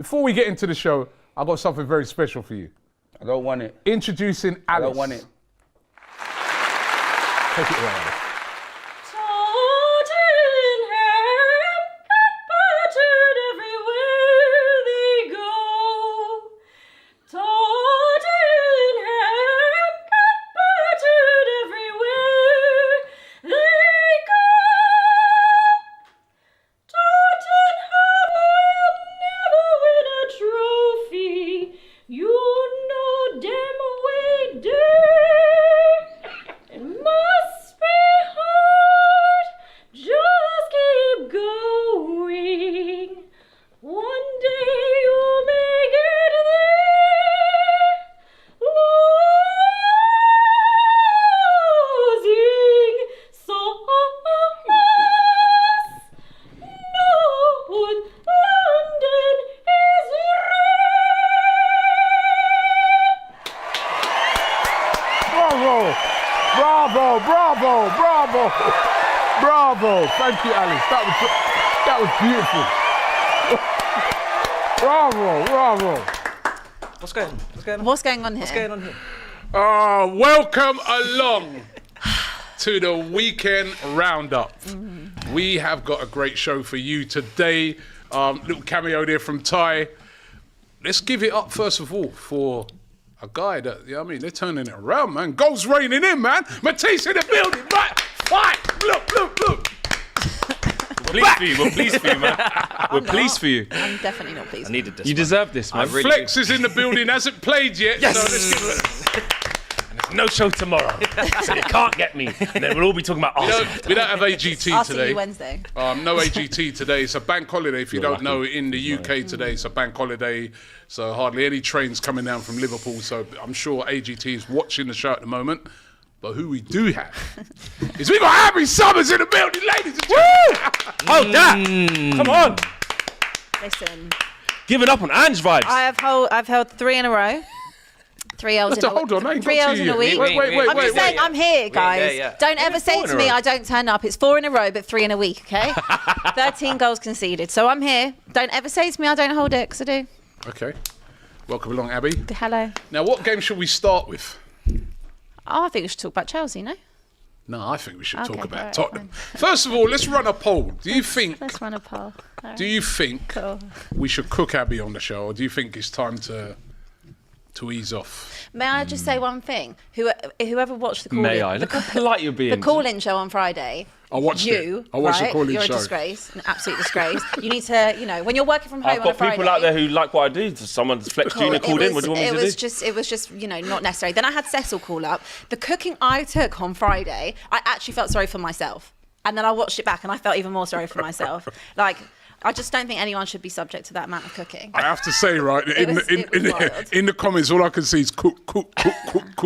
Before we get into the show, I've got something very special for you. I don't want it. Introducing Alice. I don't want it. Take it away, Alice. Bravo. Thank you, Alice. That was beautiful. Bravo. What's going on? What's going on here? What's going on here? Welcome along to the weekend roundup. We have got a great show for you today. Little cameo there from Ty. Let's give it up first of all for a guy that, they're turning it around, man. Goals raining in, man. Matisse in the building, right? Look. We're pleased for you, man. We're pleased for you. I'm definitely not pleased. I needed this. You deserve this, man. Flex is in the building, hasn't played yet. Yes. So let's give it. And there's no show tomorrow, so you can't get me. And then we'll all be talking about Arsenal. We don't have AGT I'll see today. you Wednesday. No AGT today. It's a bank holiday. If you don't know, in the UK today, it's a bank holiday. So hardly any trains coming down from Liverpool. So I'm sure AGT is watching the show at the moment. But who we do have is we got Abbi Summers in the building, ladies and gentlemen. Hold that! Come on! Listen. Give it up on Ange vibes. I've held 3 in a row. 3 L's in a week. Hold on, I ain't 3 got L's to in a you. week. Wait. I'm just saying, I'm here, guys. Yeah. Don't ever say 4 in to a me, row. I don't turn up. It's 4 in a row, but 3 in a week, okay? 13 goals conceded. So I'm here. Don't ever say to me, I don't hold it, because I do. Okay. Welcome along, Abbi. Hello. Now, what game should we start with? Oh, I think we should talk about Chelsea, no? No, I think we should talk Okay, about alright, Tottenham. First of all, let's run a poll. Do you think Let's run a poll. All Do right. you think Cool. we should cook Abbi on the show, or do you think it's time to ease off? May I just say one thing? Whoever watched the call-in... May I? Look how polite you're being. The call-in show on Friday... I watched it. I watched the call-in You're show. a disgrace, an absolute disgrace. You need to, when you're working from home I've on a got Friday... people out there who like what I do. Someone, Flex Jr. called in. What do you want me to do? It was just, not necessary. Then I had Cecil call up. The cooking I took on Friday, I actually felt sorry for myself. And then I watched it back and I felt even more sorry for myself. I just don't think anyone should be subject to that amount of cooking. I have to say, right, in the comments, all I can see is cook.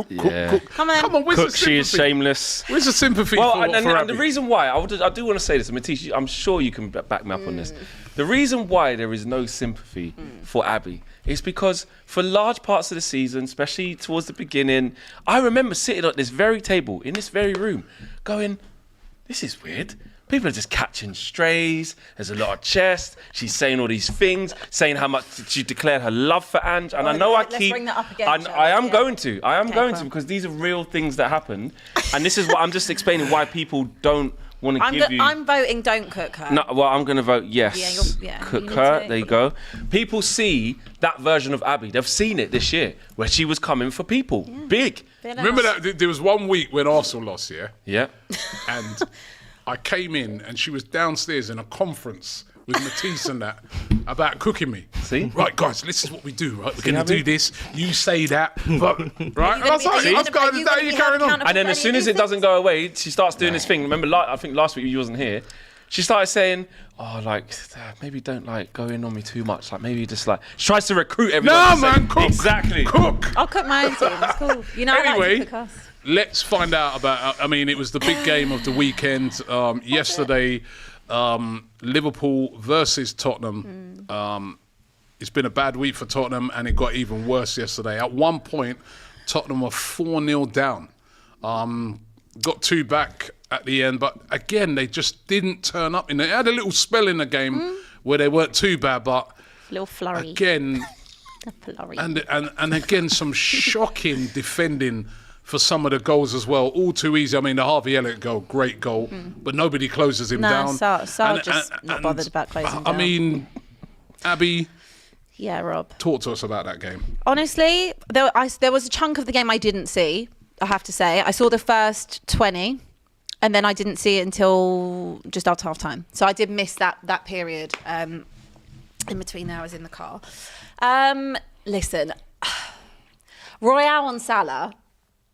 Yeah. Come on. Where's Cook, the she is sympathy? shameless. Where's the sympathy Well, for and Abbi? the reason why, I do want to say this, Matisse, I'm sure you can back me up on this. The reason why there is no sympathy for Abbi is because for large parts of the season, especially towards the beginning, I remember sitting at this very table, in this very room, going, this is weird. People are just catching strays. There's a lot of chest. She's saying all these things, saying how much she declared her love for Ange. And I know let's bring that up again, shall I we? am Yeah. going to. I am Okay, going cool. to, because these are real things that happened. And this is what I'm just explaining why people don't want to give you. I'm voting don't cook her. No, well, I'm going to vote yes. Yeah, you Cook need her. to. There you go. People see that version of Abbi. They've seen it this year, where she was coming for people. Big. Remember that there was one week when Arsenal lost, yeah? Yeah. And I came in and she was downstairs in a conference with Matisse and that about cooking me. See? Right, guys, this is what we do, right? We're going to Abbi? do this. You say that, but, right? And I was like, are you let's gonna go, be- how you carrying on? accountable And then for as any soon of as these it doesn't things? go away, she starts doing this thing. Remember, I think last week you wasn't here. She started saying, maybe don't go in on me too much. Maybe just she tries to recruit everyone. No, to say- man, cook. Exactly. Cook. I'll cook my own team. It's cool. You know, I Anyway, like to cook us. let's find out about, it was the big game of the weekend. Yesterday, Liverpool versus Tottenham. It's been a bad week for Tottenham, and it got even worse yesterday. At one point, Tottenham were 4-0 down. Got 2 back at the end, but again, they just didn't turn up. They had a little spell in the game where they weren't too bad, but Little flurry. Again, A flurry. and again, some shocking defending for some of the goals as well. All too easy. I mean, the Harvey Elliott goal, great goal, but nobody closes him down. Sar just not bothered about closing him down. I mean, Abbi, yeah, Rob. talk to us about that game. Honestly, there was a chunk of the game I didn't see, I have to say. I saw the first 20, and then I didn't see it until just after half-time. So I did miss that period. In between there, I was in the car. Listen, Royale on Salah,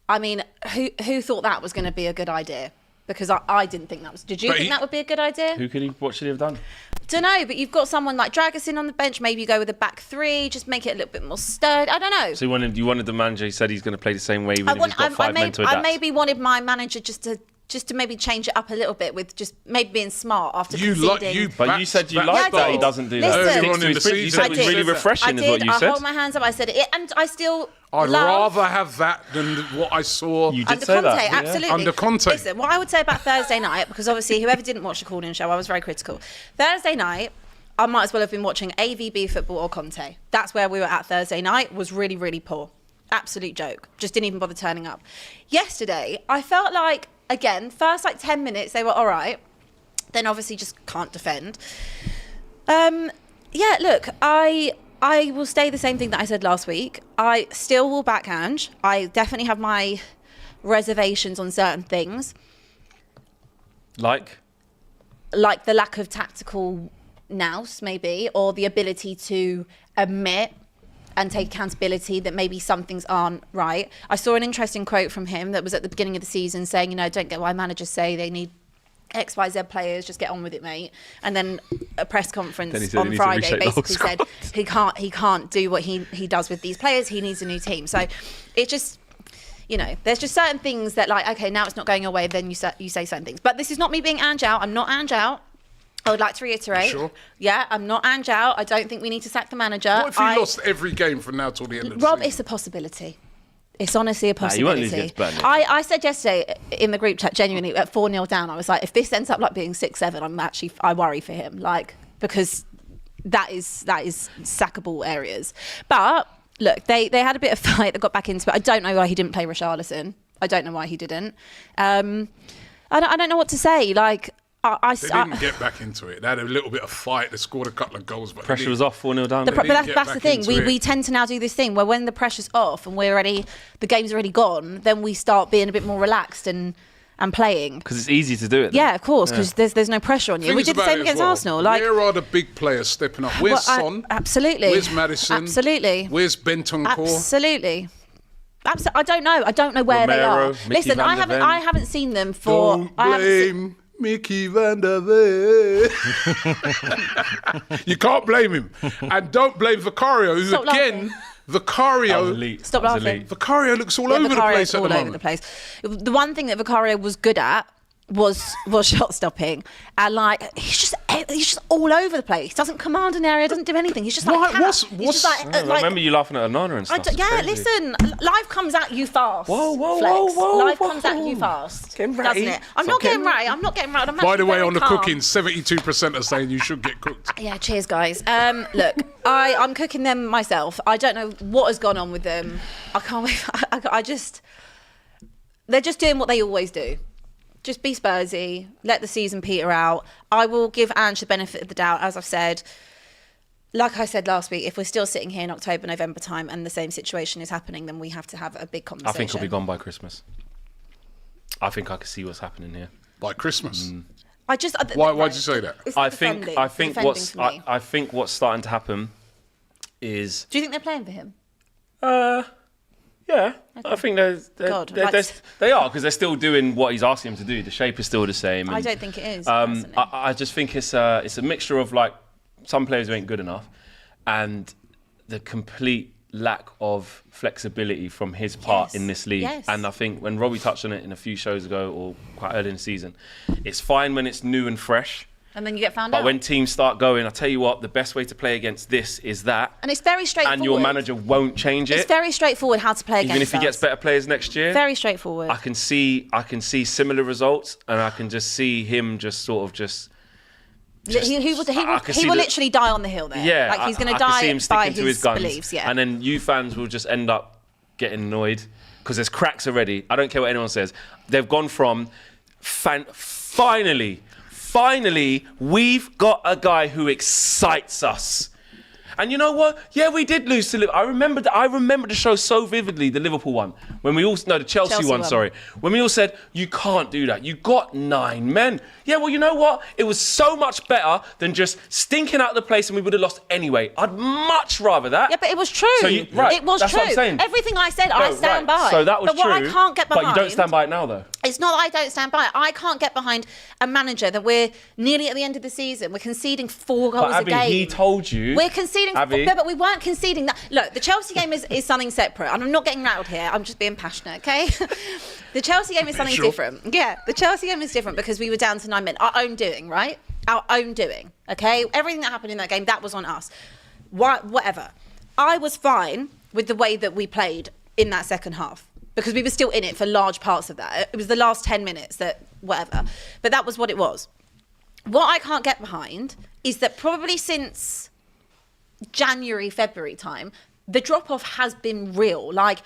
I mean, who thought that was going to be a good idea? Because I didn't think that was... Did you think that would be a good idea? What should he have done? Don't know, but you've got someone like Dragusin on the bench. Maybe you go with a back three, just make it a little bit more sturdy. I don't know. So you wanted the manager, he said he's going to play the same way even if he's got 5 men to adapt. I maybe wanted my manager just to maybe change it up a little bit with just maybe being smart after conceding. But you said you liked that he doesn't do that. Listen, You said it was really refreshing is what you said. I hold my hands up. I said it, and I still I'd rather have that than what I saw you did under say Conte, that. absolutely. Under Conte. Listen, what I would say about Thursday night, because obviously whoever didn't watch the call-in show, I was very critical. Thursday night, I might as well have been watching AVB football or Conte. That's where we were at Thursday night, was really, really poor. Absolute joke. Just didn't even bother turning up. Yesterday, I felt like, again, first 10 minutes, they were all right. Then obviously just can't defend. Yeah, look, I will say the same thing that I said last week. I still will back Ange. I definitely have my reservations on certain things. Like the lack of tactical nous, maybe, or the ability to admit and take accountability that maybe some things aren't right. I saw an interesting quote from him that was at the beginning of the season saying, don't get why managers say they need X, Y, Z players, just get on with it, mate. And then a press conference on Friday basically said he can't do what he does with these players. He needs a new team. So it just, there's just certain things that okay, now it's not going your way, then you say certain things. But this is not me being Ange out. I'm not Ange out. I would like to reiterate. Sure. Yeah, I'm not Ange out. I don't think we need to sack the manager. What if he lost every game from now till the end of the Rob, season? it's a possibility. It's honestly a possibility. You won't lose against Burnley. I said yesterday in the group chat, genuinely, at 4-0 down, I was like, if this ends up being 6-7, I worry for him, because that is sackable areas. But look, they had a bit of fight that got back into it. I don't know why he didn't play Richarlison. I don't know why he didn't. I don't know what to say. They didn't get back into it. They had a little bit of fight. They scored a couple of goals. But pressure was off 4-0 down. But that's the thing. We tend to now do this thing where when the pressure's off and the game's already gone, then we start being a bit more relaxed and playing. Because it's easy to do it. Yeah, of course, because there's no pressure on you. We did the same against Arsenal. Where are the big players stepping up? Where's Son? Absolutely. Where's Madison? Absolutely. Where's Bentancur? Absolutely. I don't know. I don't know where they are. Listen, I haven't seen them for. Don't blame Mickey van der Ven. You can't blame him. And don't blame Vicario, who Stop again, Vicario. Stop laughing. Vicario looks all over the place at the moment. Over the place. The one thing that Vicario was good at was shot stopping, and he's just all over the place. Doesn't command an area, doesn't do anything. He's just like I remember you laughing at Onana and stuff. Listen, life comes at you fast. Whoa, life comes at you fast, doesn't it? I'm not getting right. By the way, on the cooking, 72% are saying you should get cooked. Yeah, cheers, guys. Look, I'm cooking them myself. I don't know what has gone on with them. I can't wait. They're just doing what they always do. Just be Spursy, let the season peter out. I will give Ange the benefit of the doubt, as I've said. Like I said last week, if we're still sitting here in October, November time and the same situation is happening, then we have to have a big conversation. I think he'll be gone by Christmas. I think I can see what's happening here. By Christmas? I just... Why'd you say that? I think what's starting to happen is... Do you think they're playing for him? Yeah, okay. I think they are, because they're still doing what he's asking them to do. The shape is still the same. I don't think it is. I just think it's a mixture of some players who ain't good enough and the complete lack of flexibility from his part in this league. Yes. And I think when Robbie touched on it in a few shows ago or quite early in the season, it's fine when it's new and fresh. And then you get found out. But when teams start going, I tell you what, the best way to play against this is that. And it's very straightforward. And your manager won't change it. It's very straightforward how to play against Even if he gets better players next year. Very straightforward. I can see similar results, and I can just see him just sort of just He will literally die on the hill there. Yeah, like he's going to I can die see him by sticking to his guns. beliefs. Yeah, and then you fans will just end up getting annoyed because there's cracks already. I don't care what anyone says. They've gone from finally, we've got a guy who excites us. And you know what? Yeah, we did lose to Liverpool. I remember the show so vividly, the Liverpool one. The Chelsea one, sorry. When we all said, you can't do that. You got 9 men. Yeah, well, you know what? It was so much better than just stinking out the place and we would have lost anyway. I'd much rather that. Yeah, but it was true. It was that's true. What I'm saying. Everything I said, I stand by. So that was true. But what I can't get behind... But you don't stand by it now, though. It's not that I don't stand by it. I can't get behind a manager that we're nearly at the end of the season. We're conceding 4 goals Abbi, a game. he told you... We're conceding... Abbi, No, but we weren't conceding that. Look, the Chelsea game is something separate. And I'm not getting rattled here. I'm just being passionate, okay? The Chelsea game is something different. Yeah, the Chelsea game is different because we were down to 9 men. Our own doing, right? Our own doing, okay? Everything that happened in that game, that was on us. Whatever. I was fine with the way that we played in that second half because we were still in it for large parts of that. It was the last 10 minutes that whatever. But that was what it was. What I can't get behind is that probably since January, February time, the drop-off has been real. Like,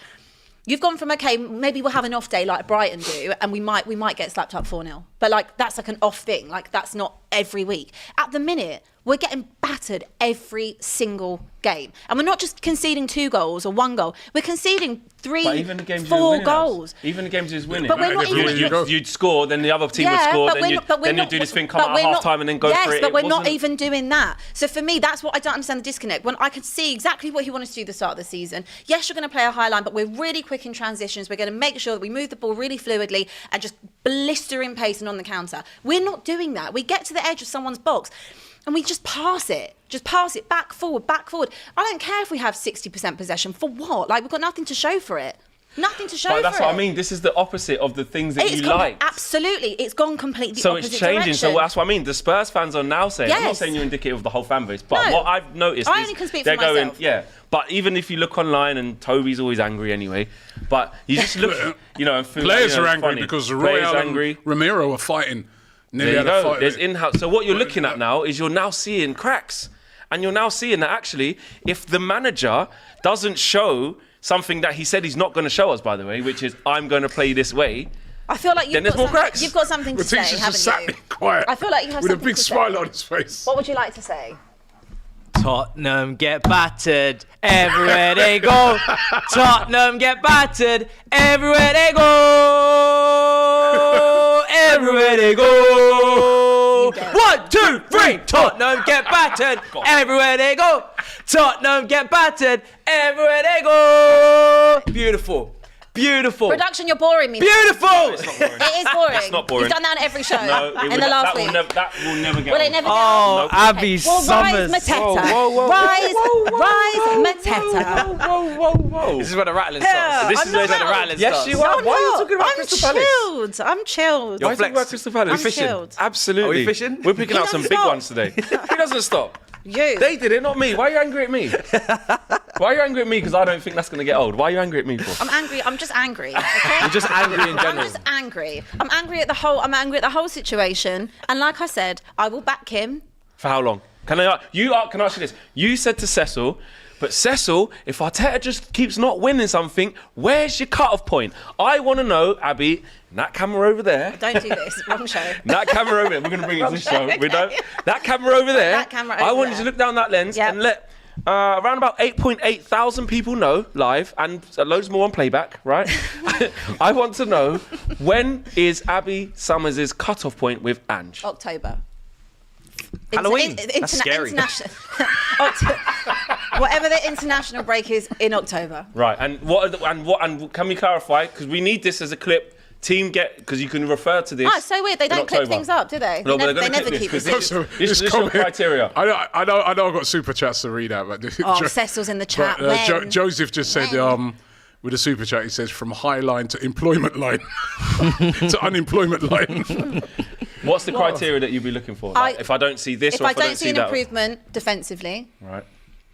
you've gone from, okay, maybe we'll have an off day like Brighton do, and we might get slapped up 4-0. But, like, that's like an off thing. Like, that's not every week. At the minute, we're getting battered every single game. And we're not just conceding 2 goals or 1 goal. We're conceding 3, 4 goals. Even the games he was winning. But we're not even... You'd score, then the other team would score, then you'd do this thing, come out at half-time and then go for it. Yes, but we're not even doing that. So for me, that's what I don't understand the disconnect. When I could see exactly what he wanted to do at the start of the season. Yes, you're going to play a high line, but we're really quick in transitions. We're going to make sure that we move the ball really fluidly and just blister in pace and on the counter. We're not doing that. We get to the edge of someone's box and we just pass it. Just pass it back, forward, back, forward. I don't care if we have 60% possession. For what? Like, we've got nothing to show for it. Nothing to show for it. But that's what I mean. This is the opposite of the things that you like. Absolutely. It's gone completely so opposite it's changing. direction. So that's what I mean. The Spurs fans are now saying, I'm not saying you're indicative of the whole fan base, but what I've noticed I is only can speak they're for going, myself. yeah. But even if you look online, and Toby's always angry anyway, but you just look, and feel players are angry funny. because Roy and Romero are fighting. There you go. There's in-house. So what you're looking at now is you're now seeing cracks. And you're now seeing that actually, if the manager doesn't show something that he said he's not going to show us, by the way, which is, I'm going to play this way, I feel like then there's more cracks. You've got something to say, haven't just sat you? there quiet. I feel like you have with something a big to smile say. on his face. What would you like to say? Tottenham get battered everywhere they go. Tottenham get battered everywhere they go. Everywhere they go. 1, 2, 3. Tottenham get battered everywhere they go. Tottenham get battered everywhere they go. Beautiful. Beautiful. Production, you're boring me. Beautiful. It is boring. It's not boring. You've done that on every show in the that last will week. that will never get Will it old. never get Oh, old? Abbi Well, Summers. rise Mateta. Rise Mateta. Whoa. This is where the rattling starts. This I'm is where not the rattling Yes, starts. you are. Why are you talking about Crystal Palace? I'm chilled. Why are you talking flexed. about Crystal Palace? I'm chilled. Absolutely. Are we fishing? We're picking He out some doesn't big stop. ones today. Who doesn't stop? You. They did it, not me. Why are you angry at me? Why are you angry at me? Because I don't think that's going to get old. Why are you angry at me for? I'm angry. I'm just angry. Okay? You're just angry in I'm general. just angry. I'm angry at the whole situation. And like I said, I will back him. For how long? Can I ask you this? You said to Cecil, but Cecil, if Arteta just keeps not winning something, where's your cut-off point? I want to know, Abbi, that camera over there. Don't do this. Wrong show. That camera over there. We're going to bring it to this show. We don't. That camera over there. That camera over I want you there. to look down that lens Yep. and let around about 8.8 thousand people know live and loads more on playback, right? I want to know, when is Abbi Summers' cut-off point with Ange? October. Halloween. That's scary. Whatever the international break is in October. Right, and and can we clarify? Because we need this as a clip. Team because you can refer to this. Oh, it's so weird. They don't clip things up, do they? No, but They they're never going to keep clip this. this. This is your criteria. I know I've got super chats to read out, but Cecil's in the chat. but, Joseph just said with a super chat, he says from high line to employment line to unemployment line. What's the criteria that you'd be looking for? Like, if I don't see this, or if I don't see an that, improvement defensively, right?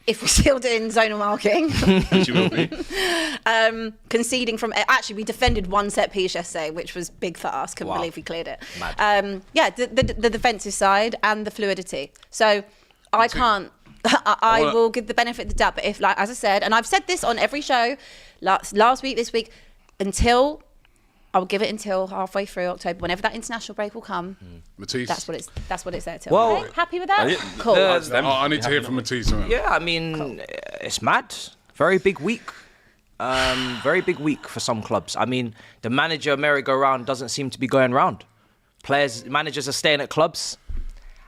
if we sealed it in zonal marking. Which you will be. Conceding from... Actually, we defended one set piece yesterday, which was big for us. Couldn't believe we cleared it. The defensive side and the fluidity. So I can't... I will give the benefit of the doubt. But if, like, as I said, and I've said this on every show, last week, this week, I'll give it until halfway through October, whenever that international break will come. Matisse. That's what it's there till. Well, okay? Happy with that? Cool. I need to hear from Matisse. Yeah, I mean, it's mad. Very big week. Very big week for some clubs. I mean, the manager merry-go-round doesn't seem to be going round. Managers are staying at clubs,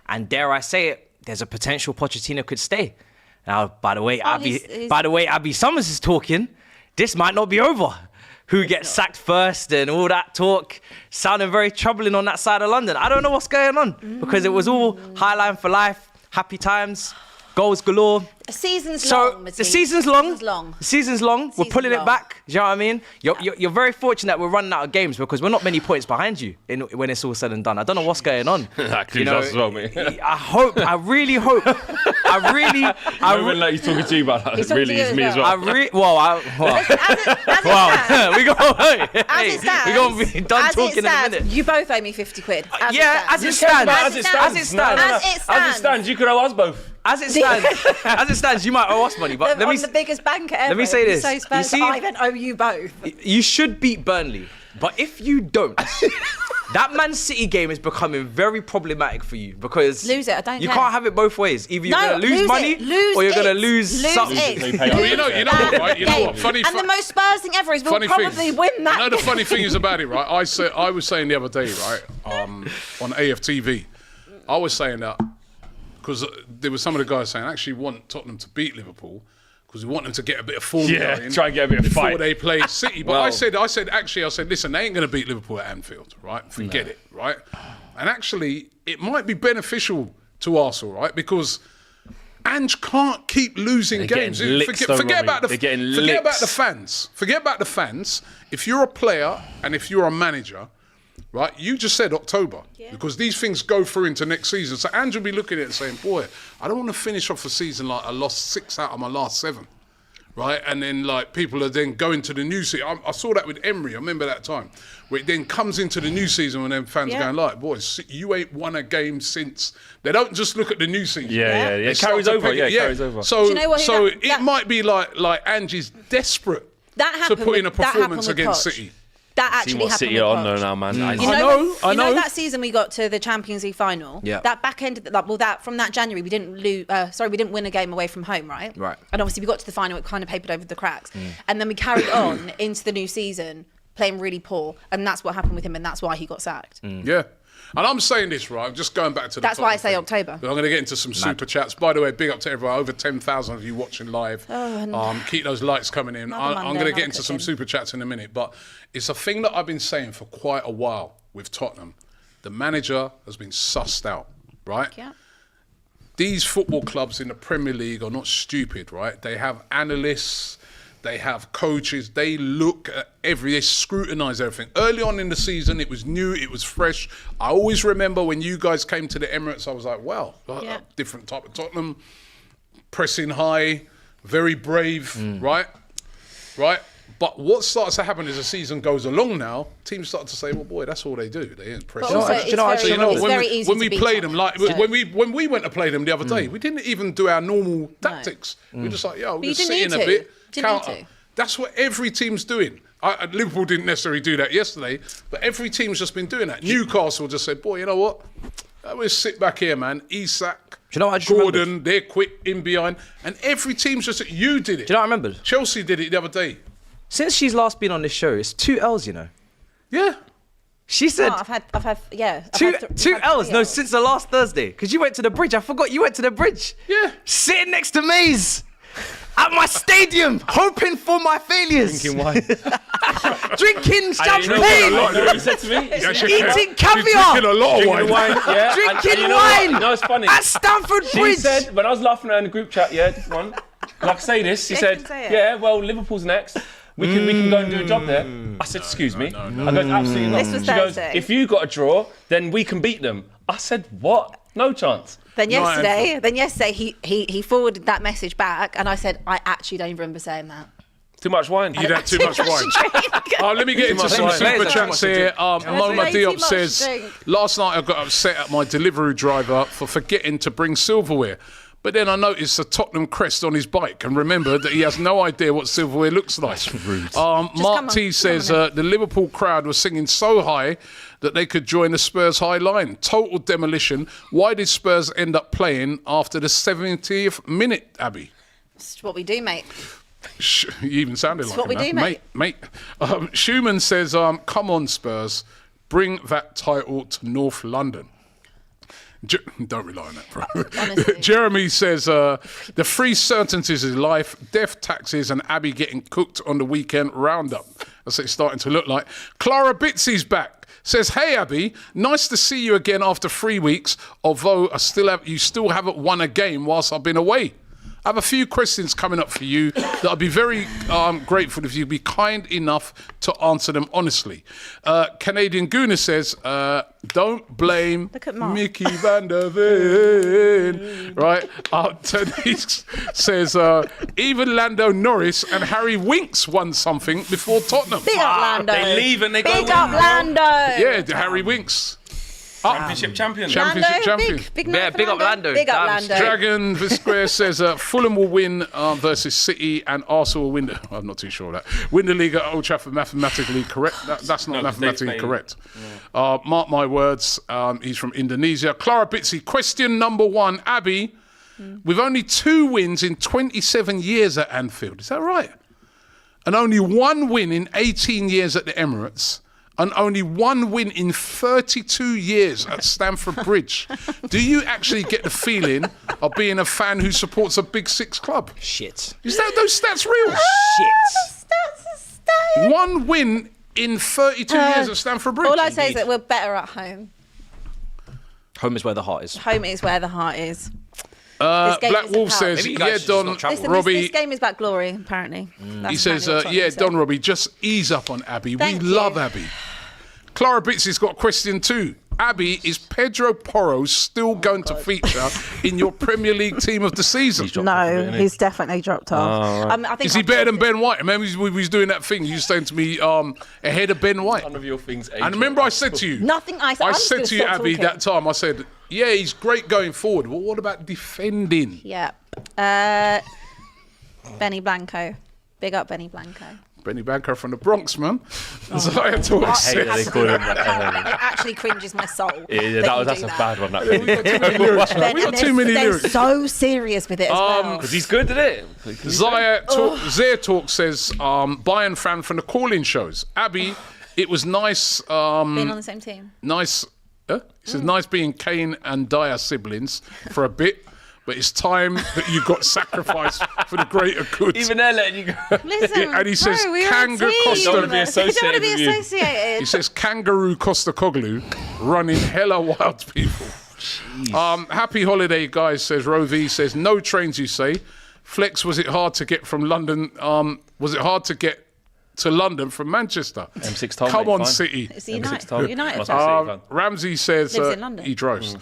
and dare I say it, there's a potential Pochettino could stay. Now, by the way, Abbi Summers is talking. This might not be over. Who gets sacked first and all that talk sounding very troubling on that side of London. I don't know what's going on because it was all high line for life, happy times, goals galore. A season's so long, the season's long. The season's long. We're pulling it back. Do you know what I mean? You're very fortunate we're running out of games because we're not many points behind you when it's all said and done. I don't know what's going on. That includes us as well, mate. I really hope. I wouldn't let you talking to you about that. He's It really is me as well. Listen, as it stands, we're going to be done talking in a minute. You both owe me 50 quid. As it stands, you could owe us both. As it stands, you might owe us money, but the biggest banker ever. Let me say this. So You see, I then owe you both. You should beat Burnley, but if you don't, that Man City game is becoming very problematic for you because lose it. I don't. You care. can't have it both ways. Either you're going to lose money or you're going to lose something. You know what, right? You know what? The most Spurs thing ever is we'll probably win that. You know the funny thing is about it, right? I was saying the other day, right, on AFTV, I was saying that because there were some of the guys saying, I actually want Tottenham to beat Liverpool because we want them to get a bit of form going. Try and get a bit of before fight. they play City. But I said, listen, they ain't going to beat Liverpool at Anfield, right? Forget it, right? And actually, it might be beneficial to Arsenal, right? Because Ange can't keep losing games. Forget about the fans. Forget about the fans. If you're a player and if you're a manager, right, you just said October because these things go through into next season. So Ange will be looking at it and saying, boy, I don't want to finish off a season like I lost 6 out of my last 7, right? And then like people are then going to the new season. I saw that with Emery. I remember that time where it then comes into the new season when then fans are going like, boys, you ain't won a game since. They don't just look at the new season. It carries over. It carries over. So, do you know what, it might be like Ange's desperate to put in a performance against City. That actually happened City with are on Poch. there now, man. I know that season we got to the Champions League final. Yeah. That back end, from that January, we didn't win a game away from home, right? Right. And obviously we got to the final, it kind of papered over the cracks, and then we carried on into the new season playing really poor, and that's what happened with him, and that's why he got sacked. Yeah. And I'm saying this, right? I'm just going back to the That's why I say thing. October. I'm going to get into some super chats. By the way, big up to everyone. Over 10,000 of you watching live. Keep those lights coming in. I'm going to get into some super chats in a minute. But it's a thing that I've been saying for quite a while with Tottenham. The manager has been sussed out, right? Yeah. These football clubs in the Premier League are not stupid, right? They have analysts. They have coaches. They look at they scrutinise everything. Early on in the season, it was new, it was fresh. I always remember when you guys came to the Emirates, I was like, wow, different type of Tottenham. Pressing high, very brave, right? But what starts to happen as the season goes along now, teams start to say, well, boy, that's all they do. They ain't pressing. When we played them, like when we went to play them the other day, we didn't even do our normal tactics. We were just like, we'll just sit in a bit. Counter. That's what every team's doing. Liverpool didn't necessarily do that yesterday, but every team's just been doing that. Newcastle just said, boy, you know what? We'll sit back here, man. Isak, Gordon, they're quick in behind. And every team's just, you did it. Do you know what I remembered? Chelsea did it the other day. Since she's last been on this show, it's 2 L's, you know. Yeah. She said I've had two L's. No, since the last Thursday. Because you went to the bridge. I forgot you went to the bridge. Yeah. Sitting next to Maze. At my stadium, hoping for my failures. Drinking wine. Drinking champagne. You said to me? Eating caviar. Drinking a lot of wine. Drinking wine. No, it's funny. At Stamford Bridge. She said, when I was laughing at her in the group chat, this one, like I say this, she said, well, Liverpool's next. We can go and do a job there. I said, excuse me. I go, absolutely not. This was she goes, Thursday. if you got a draw, then we can beat them. I said, what? No chance. Then yesterday, he forwarded that message back, and I said, I actually don't remember saying that. Too much wine. You had too much wine. Let me get into some wine. super Too chats much to here. drink. Mama Way too Diop much to says, drink. last night I got upset at my delivery driver for forgetting to bring silverware. But then I noticed a Tottenham crest on his bike and remembered that he has no idea what silverware looks like. rude. Mark T says the Liverpool crowd was singing so high that they could join the Spurs high line. Total demolition. Why did Spurs end up playing after the 70th minute, Abby? It's what we do, mate. You even sounded like what we him, do, mate. Schumann says, come on, Spurs, bring that title to North London. Don't rely on that, bro. Honestly. Jeremy says, the three certainties of life, death, taxes, and Abby getting cooked on the weekend roundup. That's what it's starting to look like. Clara Bitsy's back. Says, hey, Abby, nice to see you again after 3 weeks, although you still haven't won a game whilst I've been away. I have a few questions coming up for you that I'd be very grateful if you'd be kind enough to answer them honestly. Canadian Gooner says, don't blame Look at Mark. Mickey van der Ven. Right? Denise says, even Lando Norris and Harry Winks won something before Tottenham. Big up Lando. They leave and they go Big up win. Lando. Yeah, Harry Winks. Championship champion. Championship champion. Big Yeah, night for big up Lando. Big up Damn Lando. Dragon Visquare says Fulham will win versus City and Arsenal will win. I'm not too sure of that. Win the league at Old Trafford mathematically correct. That's not mathematically correct. Mark my words. He's from Indonesia. Clara Bitsy, question number one. Abby, with only 2 wins in 27 years at Anfield. Is that right? And only 1 win in 18 years at the Emirates. And only 1 win in 32 years at Stamford Bridge. Do you actually get the feeling of being a fan who supports a Big Six club? Shit. Is that those stats real? Shit. That's a state. 1 win in 32 years at Stamford Bridge. All I say is that we're better at home. Home is where the heart is. Home is where the heart is. This game Black isn't Wolf about- says, Maybe you yeah, guys should Don, not travel. Listen, Robbie. this game is about glory, apparently. That's He says, apparently what yeah, Tottenham Don Robbie, just ease up on Abby. Thank We you. love Abby. Clara Bitsy's got a question too. Abby, is Pedro Porro still going to feature in your Premier League team of the season? No, he's definitely dropped off. I think Is he better than Ben White? Remember we was doing that thing. You saying to me ahead of Ben White. None of your things age And remember well. I said to you. Nothing I said. I I'm just said gonna to you, stop Abby, talking. that time. I said, yeah, he's great going forward. Well, what about defending? Yeah. Benny Blanco. Big up Benny Blanco. Benny Blanco from the Bronx, man. Zaya Talk hate that says. they call him that. It actually cringes my soul. That's a bad one. That We got too many lyrics, man. We got too many They're lyrics. so serious with it as well. Because he's good at it. Zaya Talk says, Bayern fan from the call-in shows. Abby, it was nice. Being on the same team. Nice. It says nice being Kane and Dyer siblings for a bit, but it's time that you got sacrificed for the greater good. Even they're letting you go. Listen, And he says, bro, we're a Kanga team. Costa- Don't wanna be You don't want to associated be with you. associated. He says Kangaroo Costa Coglu running hella wild people. Happy holiday, guys, says Rovi. Says no trains, you say. Flex, was it hard to get from London? Was it hard to get to London from Manchester? M6 told Come me, on, fine. City. It's the M6 told me. United Must fan. be City fan. Ramsey says Lives in London. he drives.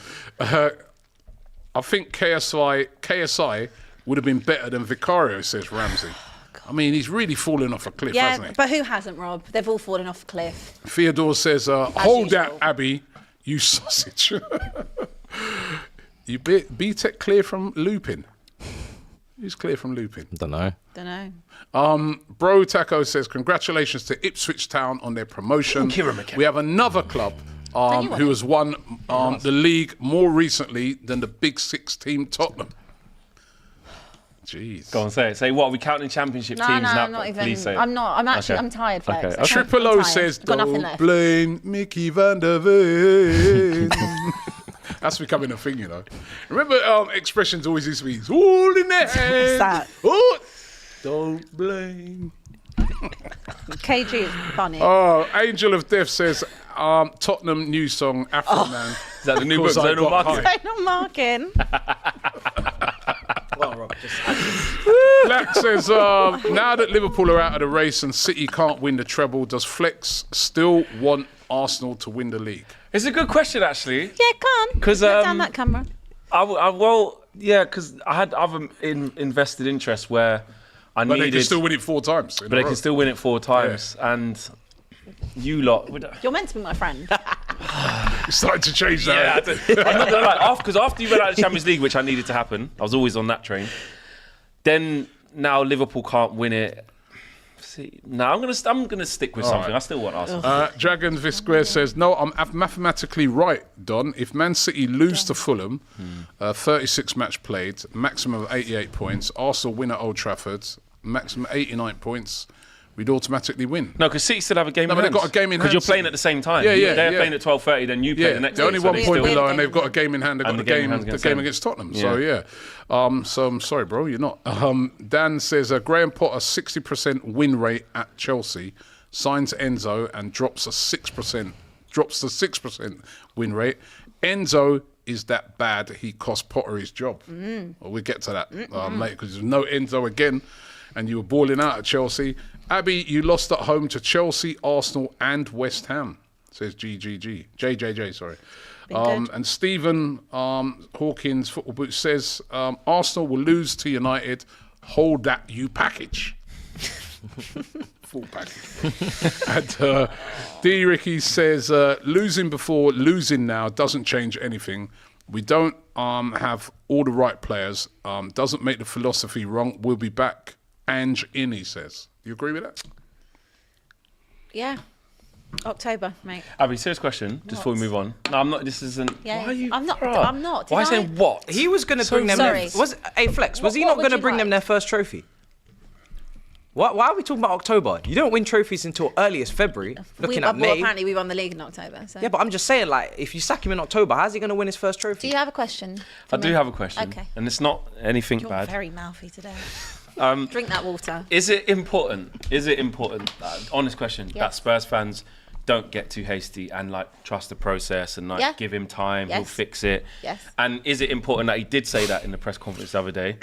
I think KSI would have been better than Vicario, says Ramsey. I mean, he's really fallen off a cliff, hasn't Yeah, he? but who hasn't, Rob? They've all fallen off a cliff. Theodore says, hold that, usual. Abby, you sausage. You BTEC clear from looping? Who's clear from looping? Don't know. Don't know. Bro Taco says, congratulations to Ipswich Town on their promotion. We have another club who has won the league more recently than the Big Six team Tottenham. Jeez. Go on, say it. Say what? Are we counting championship No, teams no, now? I'm not even. Please say it. I'm not. I'm actually. Okay. I'm tired, Flex. Okay. I'm Triple tired. O says, I've got nothing don't left. blame Mickey van der Ven. That's becoming a thing, you know. Remember, expressions always used to be, it's all in their hands. that? Oh, don't blame. KG is funny. Oh, Angel of Death says, Tottenham new song, Afro Man. Is that the new book? Because I Zonal got market? high. Not marking. All Rob. Black says, now that Liverpool are out of the race and City can't win the treble, does Flex still want Arsenal to win the league? It's a good question, actually. Yeah, come on. 'Cause, Look down that camera. Because I had other invested interests where I But needed... they can still win it 4 times. But they can still win it 4 times. And you lot... You're meant to be my friend. It's starting to change Yeah, that. I'm not gonna lie. Because after you went out of the Champions League, which I needed to happen, I was always on that train. Then now Liverpool can't win it. See, no, I'm gonna stick with something. right. I still want Arsenal. Dragon Visquare says, no, I'm mathematically right, Don. If Man City lose to Fulham, 36 match played, maximum of 88 points, Arsenal win at Old Trafford, maximum 89 points, we'd automatically win. No, because City still have a game in but hand. they've got a game in hand. Because you're playing at the same time. Yeah, They're yeah. playing at 12:30, then you play the next they're only day, so 1 they point still- below, and they've got a game in hand. They've got And the the game in game, hand the against game them. against Tottenham. Yeah. So yeah, so I'm sorry, bro, you're not. Dan says Graham Potter 60% win rate at Chelsea, signs Enzo and drops to 6% win rate. Enzo is that bad? He cost Potter his job. Well, we'll get to that later because there's no Enzo again, and you were balling out at Chelsea. Abby, you lost at home to Chelsea, Arsenal, and West Ham. Says JJJ, sorry. good. And Stephen Hawkins, Football Boots, says Arsenal will lose to United. Hold that, you package. Full package. And D. Ricky says losing before, losing now doesn't change anything. We don't have all the right players. Doesn't make the philosophy wrong. We'll be back. Ange in, he says. You agree with that? Yeah. October, mate. Abby, serious question, just before we move on. No, I'm not. This isn't. Yeah. Why are you? I'm not. Bruh. I'm not. Did Why are you I? saying what? He was going to bring them. sorry. Flex, was he What not would going to you bring them like? their first trophy? Why are we talking about October? You don't win trophies until earliest February. Looking at well, May. apparently we won the league in October. So. Yeah, but I'm just saying, like, if you sack him in October, how's he going to win his first trophy? Do you have a question? I do have a question. Okay. And it's not anything You're bad. very mouthy today. Um, Drink that water. Is it important? Honest question. Yeah. That Spurs fans don't get too hasty and like trust the process and like Yeah. give him time. He'll Yes. fix it. Yes. And is it important that he did say that in the press conference the other day?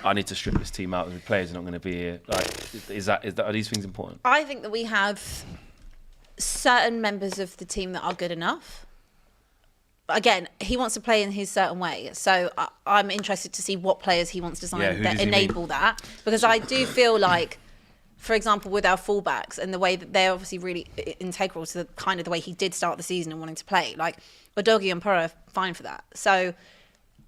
I need to strip this team out and the players are not going to be here. Like, are these things important? I think that we have certain members of the team that are good enough. Again, he wants to play in his certain way. So I'm interested to see what players he wants to sign Yeah, who that does he enable that. Because I do feel like, for example, with our fullbacks and the way that they're obviously really integral to the kind of the way he did start the season and wanting to play. Like, Udogie and Porro are fine for that. So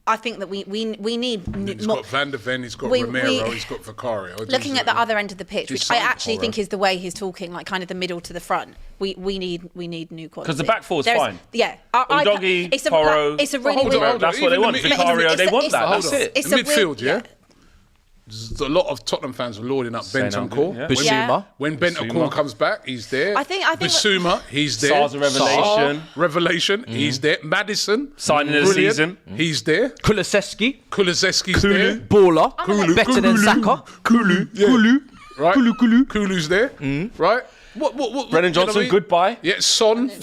I think that we need He's more. got Van der Ven, he's got We- Romero, we- he's got Vicario. Looking at the other end of the pitch, Just which I signed actually Porro. think is the way he's talking, like kind of the middle to the front. We need new quality. 'Cause the back four's There's- fine. Yeah, Udogie, it's a Porro. it's a really hold on, hold on. That's what they Even want. the mid- Vicario, they want it's- that. Hold That's on. it. It's The a midfield, weird- yeah? There's a lot of Tottenham fans are lauding up Saying how Bentancur. good, yeah. When, Yeah. when Bentancur Bissouma. comes back, he's there. I think Bissouma, he's there. Sar's a revelation. Sarr, revelation, he's there. Madison, Signing of the brilliant, season. he's there. Kulusevski, Kulusevski's there. baller, Kulu, better than Kulu. Saka. Kulu, yeah. Right? Kulu. Kulu's there, right? What? Brennan you know what Johnson, I mean? goodbye. Yeah, Sonny. When did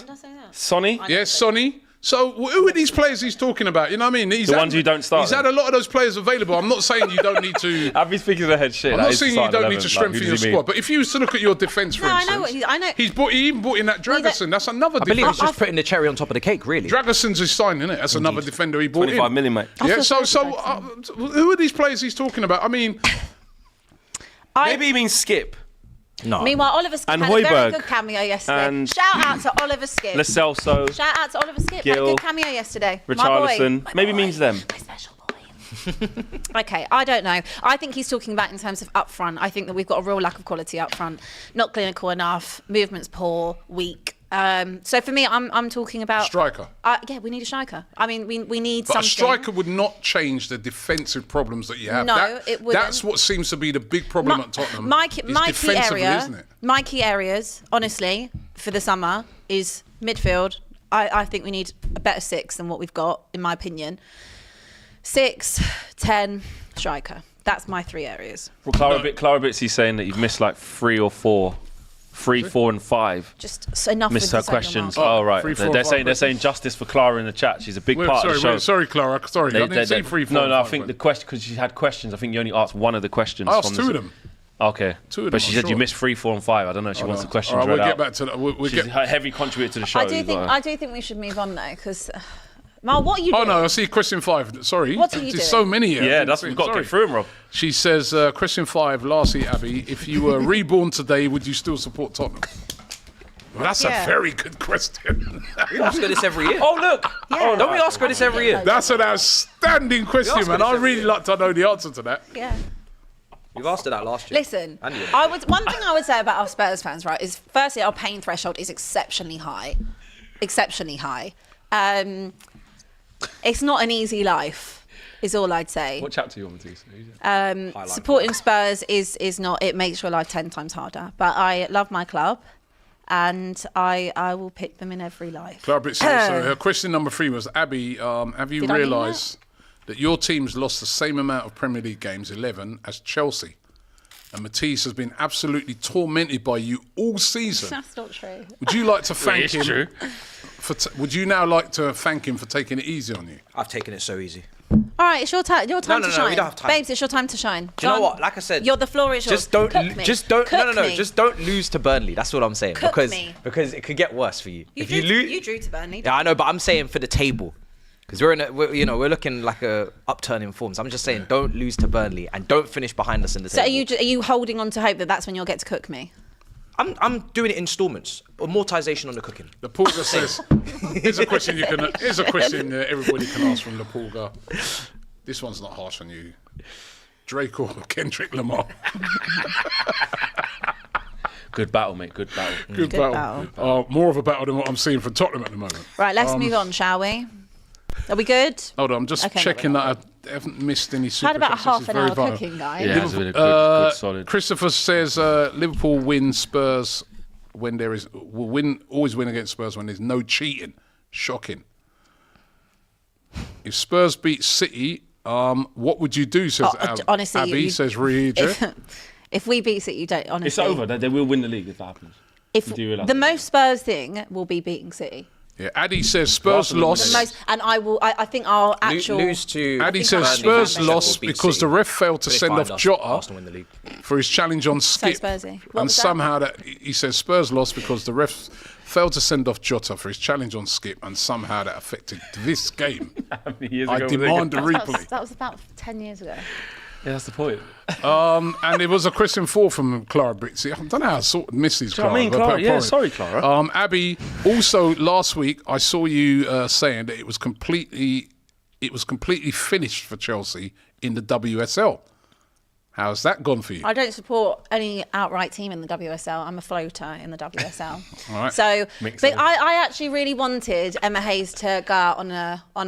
I say that? Sonny. Yeah, Sonny. So who are these players he's talking about? You know what I mean? He's The ones who don't start He's them. had a lot of those players available. I'm not saying you don't need to. I've been speaking of the head shit. I'm That not is saying you starting don't 11, need to like, strengthen who your does he mean? squad, but if you was to look at your defence, for No, I instance, know what I know. he even brought in that Dragerson. That's another I believe defence. it's just putting the cherry on top of the cake, really. Dragerson's his sign, isn't it? That's another defender he brought 25 in. million, mate. Yeah. feel So sorry for who are these players he's talking about? I mean, Maybe he means Skip. No. Meanwhile, Oliver Skip And had a very Højbjerg. good cameo yesterday. And- Shout out to Oliver Skip. Lo Celso, Shout out to Oliver Skip. Had a Gil. good cameo yesterday. My Richarlison. boy. Maybe means them. My special boy. Okay, I don't know. I think he's talking about in terms of up front. I think that we've got a real lack of quality up front. Not clinical enough. Movement's poor. Weak. So for me, I'm talking about striker. Yeah, we need a striker. I mean, we need But something. a striker would not change the defensive problems that you have. No, it wouldn't. That's what seems to be the big problem at Tottenham. My is key defensively, area, isn't it? my key areas, honestly, for the summer is midfield. I think we need a better 6 than what we've got, in my opinion. 6, 10, striker. That's my 3 areas. Well, Clara Bitsy saying that you've missed like 3 or 4 3, 4, and 5 Just enough missed with her the questions. social Oh, right. 3, 4, They're 5 saying justice for Clara in the chat. She's a big part of the show. Sorry, Clara. Sorry, I didn't see 3, 4. No, I 5, think the question, because she had questions, I think you only asked one of the questions. I asked 2 of them. Okay. 2 of them, But she I'm said you sure. missed 3, 4, and 5. I don't know. She wants the questions All right, read we'll out. get back to that. We'll She's get. a heavy contributor to the show. I do think we should move on though, because Mal, what are you Oh doing? no, I see question 5. Sorry. What are you There's doing? so many here. Yeah, we've got to get through them, Rob. She says, question 5, lastly, Abby, if you were reborn today, would you still support Tottenham? Well, that's Yeah. a very good question. We ask her this every year. Oh, look. Yeah. Don't we ask her this every year? That's an outstanding question, ask man. her I this really like to know the answer to that. Yeah. We've asked her that last year. Listen, And you. one thing I would say about our Spurs fans, right, is firstly our pain threshold is exceptionally high. Exceptionally high. It's not an easy life, is all I'd say. What chapter you want, Matisse? Supporting Spurs is not, it makes your life 10 times harder. But I love my club and I will pick them in every life. Clara Britz, so her question number 3 was, Abby, have you Did I do realised that your team's lost the same amount of Premier League games, 11, as Chelsea? And Matisse has been absolutely tormented by you all season. That's not true. Would you like to thank It's him? true. Would you now like to thank him for taking it easy on you? I've taken it so easy. All right, it's your time. Your time No, to no, shine, we don't have time. babes. It's your time to shine. Do you know Go on. what? Like I said, the floor is yours. just don't, Cook me. just don't. Cook No. me. Just don't lose to Burnley. That's what I'm saying. Cook because me. because it could get worse for you. You if drew, you lose, you drew to Burnley. yeah, I know, but I'm saying for the table, because we're looking like a upturn in form. So I'm just saying, don't lose to Burnley and don't finish behind us in the So table. are you holding on to hope that that's when you'll get to cook me? I'm doing it in installments. Amortization on the cooking. Lapulga says, here's a question everybody can ask from Lapulga. This one's not harsh on you. Drake or Kendrick Lamar? Good battle, mate. Good battle. Good battle. More of a battle than what I'm seeing from Tottenham at the moment. Right, let's move on, shall we? Are we good? Hold on, I'm just Okay. checking that I haven't missed any super Had about a chats. This half is an very hour vital. cooking, guys. Yeah, it was really good, solid. Christopher says Liverpool win Spurs when there is always win against Spurs when there's no cheating. Shocking. If Spurs beat City, what would you do? Says honestly, Abby says Rija. If we beat it, you don't. Honestly, It's over. They will win the league if that happens. If Do you realise the that? most Spurs thing will be beating City. Yeah, Addy says Spurs Arsenal lost. win the Most, and I will. I think our actual Lose to. Addy think says Burnley Spurs will lost beat because City. the ref failed to But if send I off lost, Jota Arsenal win the league. for his challenge on Skip. Spursy. What And was that? somehow he says Spurs lost because the ref failed to send off Jota for his challenge on Skip, and somehow that affected this game. How many years I ago was it? demand a replay. That was about 10 years ago. Yeah, that's the point. And it was a question 4 from Clara Britzy. I don't know how I sort of missed these, Do you know what I mean, but Clara? Yeah, probably. sorry, Clara. Abby, also last week I saw you saying that it was completely finished for Chelsea in the WSL. How's that gone for you? I don't support any outright team in the WSL. I'm a floater in the WSL. All right. So, Mix but it. I actually really wanted Emma Hayes to go out on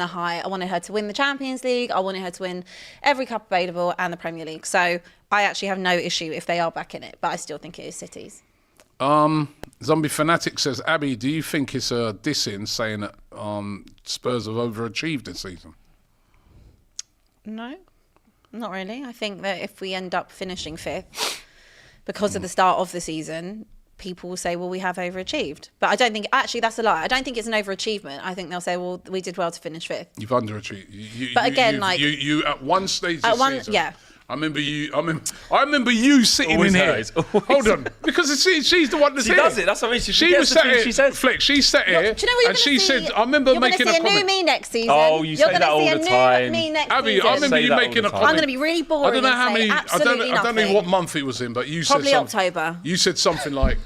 a high. I wanted her to win the Champions League. I wanted her to win every cup available and the Premier League. So I actually have no issue if they are back in it, but I still think it is City's. Zombie Fanatic says, Abby, do you think it's a dissing saying that Spurs have overachieved this season? No, not really. I think that if we end up finishing 5th because of the start of the season, people will say, well, we have overachieved. But I don't think, actually, that's a lie. I don't think it's an overachievement. I think they'll say, well, we did well to finish 5th. You've underachieved. But again, you at one stage At this one- season. yeah. I remember you sitting Always in here. her, it's always Hold on, because she's the one that's She here. does it. That's what I mean. She She forgets was the sat things here. she says. Flex, she sat here, Do you know what you're and gonna she see? said, "I remember you're making gonna a see a comment." new me next season. Oh, you You're say gonna that all see the a new time. me next Abby, season. I remember say you that all making the a time. comment. I'm going to be really boring. I don't know and how say many. I absolutely don't know nothing. what month it was in, but you Probably said something. October. You said something like,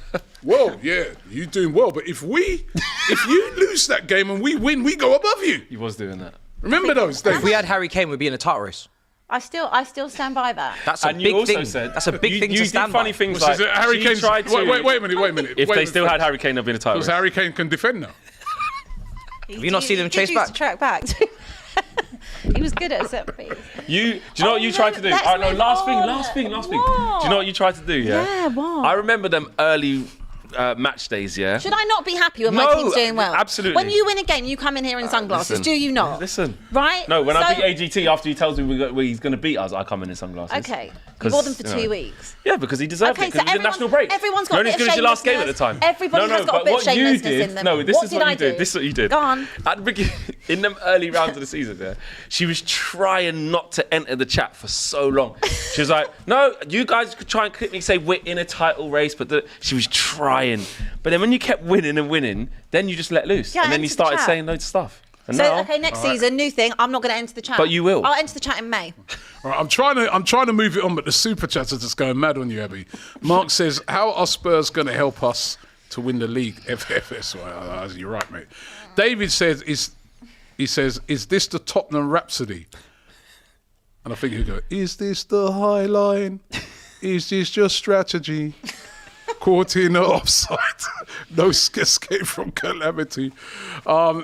"Well, yeah, you're doing well, but if you lose that game and we win, we go above you." He was doing that. Remember those days? If we had Harry Kane, we'd be in a title race. I still stand by that. That's a And big you also thing. said That's a big thing you to did stand funny by. things Well, like says Harry she Kane's. tried to. Wait a minute. If Wait they a still minute. had Harry Kane, they'd be in a title Because race. Harry Kane can defend now. Have you not seen him He chase used back? to track back. He was good at set piece. Do you know what you tried to do? let's No, move last on. thing. Do you What? know what you tried to do? Yeah. Yeah, what? I remember them early match days, yeah. Should I not be happy when my No, team's doing well? absolutely. When you win a game, you come in here in sunglasses, listen. do you not? Listen. Right? No, when So- I beat AGT after he tells me he's going to beat us, I come in sunglasses. Okay. 'Cause, You wore them for you 2 know. weeks. Yeah, because he deserved Okay, it. so Because it was a national break. everyone's got You're a only bit as of good as your last game at the shamelessness. time. Everybody has got a but bit of what you shamelessness did, in them. No, this What is did what I you did. do? This is what you did. Go on. At the beginning, in them early rounds of the season, yeah, she was trying not to enter the chat for so long. She was like, "No, you guys could try and quickly say we're in a title race," but she was trying. But then when you kept winning and winning, then you just let loose, Yeah, and then you enter the started chat. saying loads of stuff. And So, now, okay, next season, new thing. I'm not going to enter the chat. But you will. I'll enter the chat in May. All right, I'm trying to move it on, but the super chats are just going mad on you, Abby. Mark says, "How are Spurs going to help us to win the league?" FFS. Well, you're right, mate. David says, "Is this the Tottenham Rhapsody?" And I think he'll go, "Is this the high line? Is this just strategy? Caught in the offside. No escape from calamity."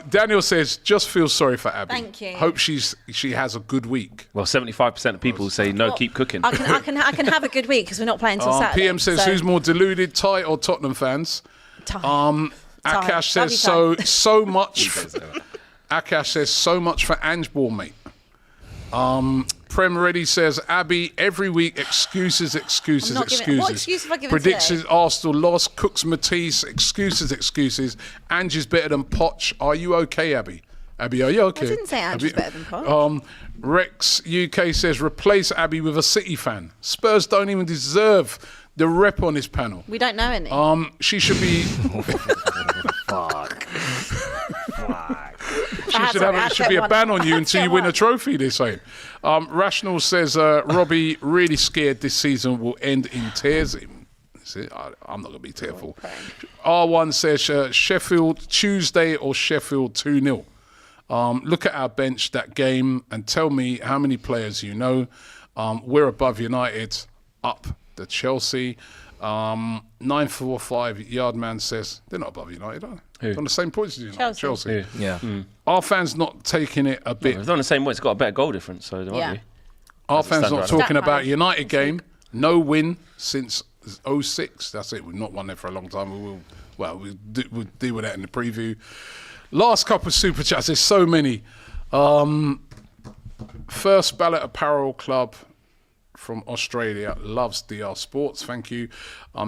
Daniel says, "Just feel sorry for Abby. Thank you. Hope she has a good week." well, 75% of people say no, keep cooking. I can have a good week because we're not playing until Saturday. PM says, so- "Who's more deluded, Ty or Tottenham fans?" Ty. Akash says, Love you, so much. Akash says, "So much for Ange Ball, mate." Prem Reddy says, "Abby, every week excuses. I'm not giving- what excuse have I given Predictions today? Arsenal loss, Cooks Matisse, excuses. Ange is better than Poch. Are you okay, Abby? Abby, are you okay?" I didn't say Ange is better than Poch. Rex UK says, "Replace Abby with a City fan. Spurs don't even deserve the rep on his panel. We don't know any. She should be." Should be a ban on you until you win a trophy, they're saying. Rational says, "Robbie really scared this season will end in tears." See, I'm not going to be tearful. R1 says, "Sheffield Tuesday or Sheffield 2-0. Look at our bench that game and tell me how many players you know. We're above United, up the Chelsea." 945 Yardman says, "They're not above United, are they? They're on the same points as United. Chelsea. Yeah. Our fans not taking it a bit. It's on the same way. It's got a better goal difference, so there might be. Our fans stand not right talking now. about United game. No win since 06. That's it. We've not won there for a long time. We'll deal with that in the preview. Last couple of super chats. There's so many. First Ballot Apparel Club from Australia loves DR Sports. Thank you.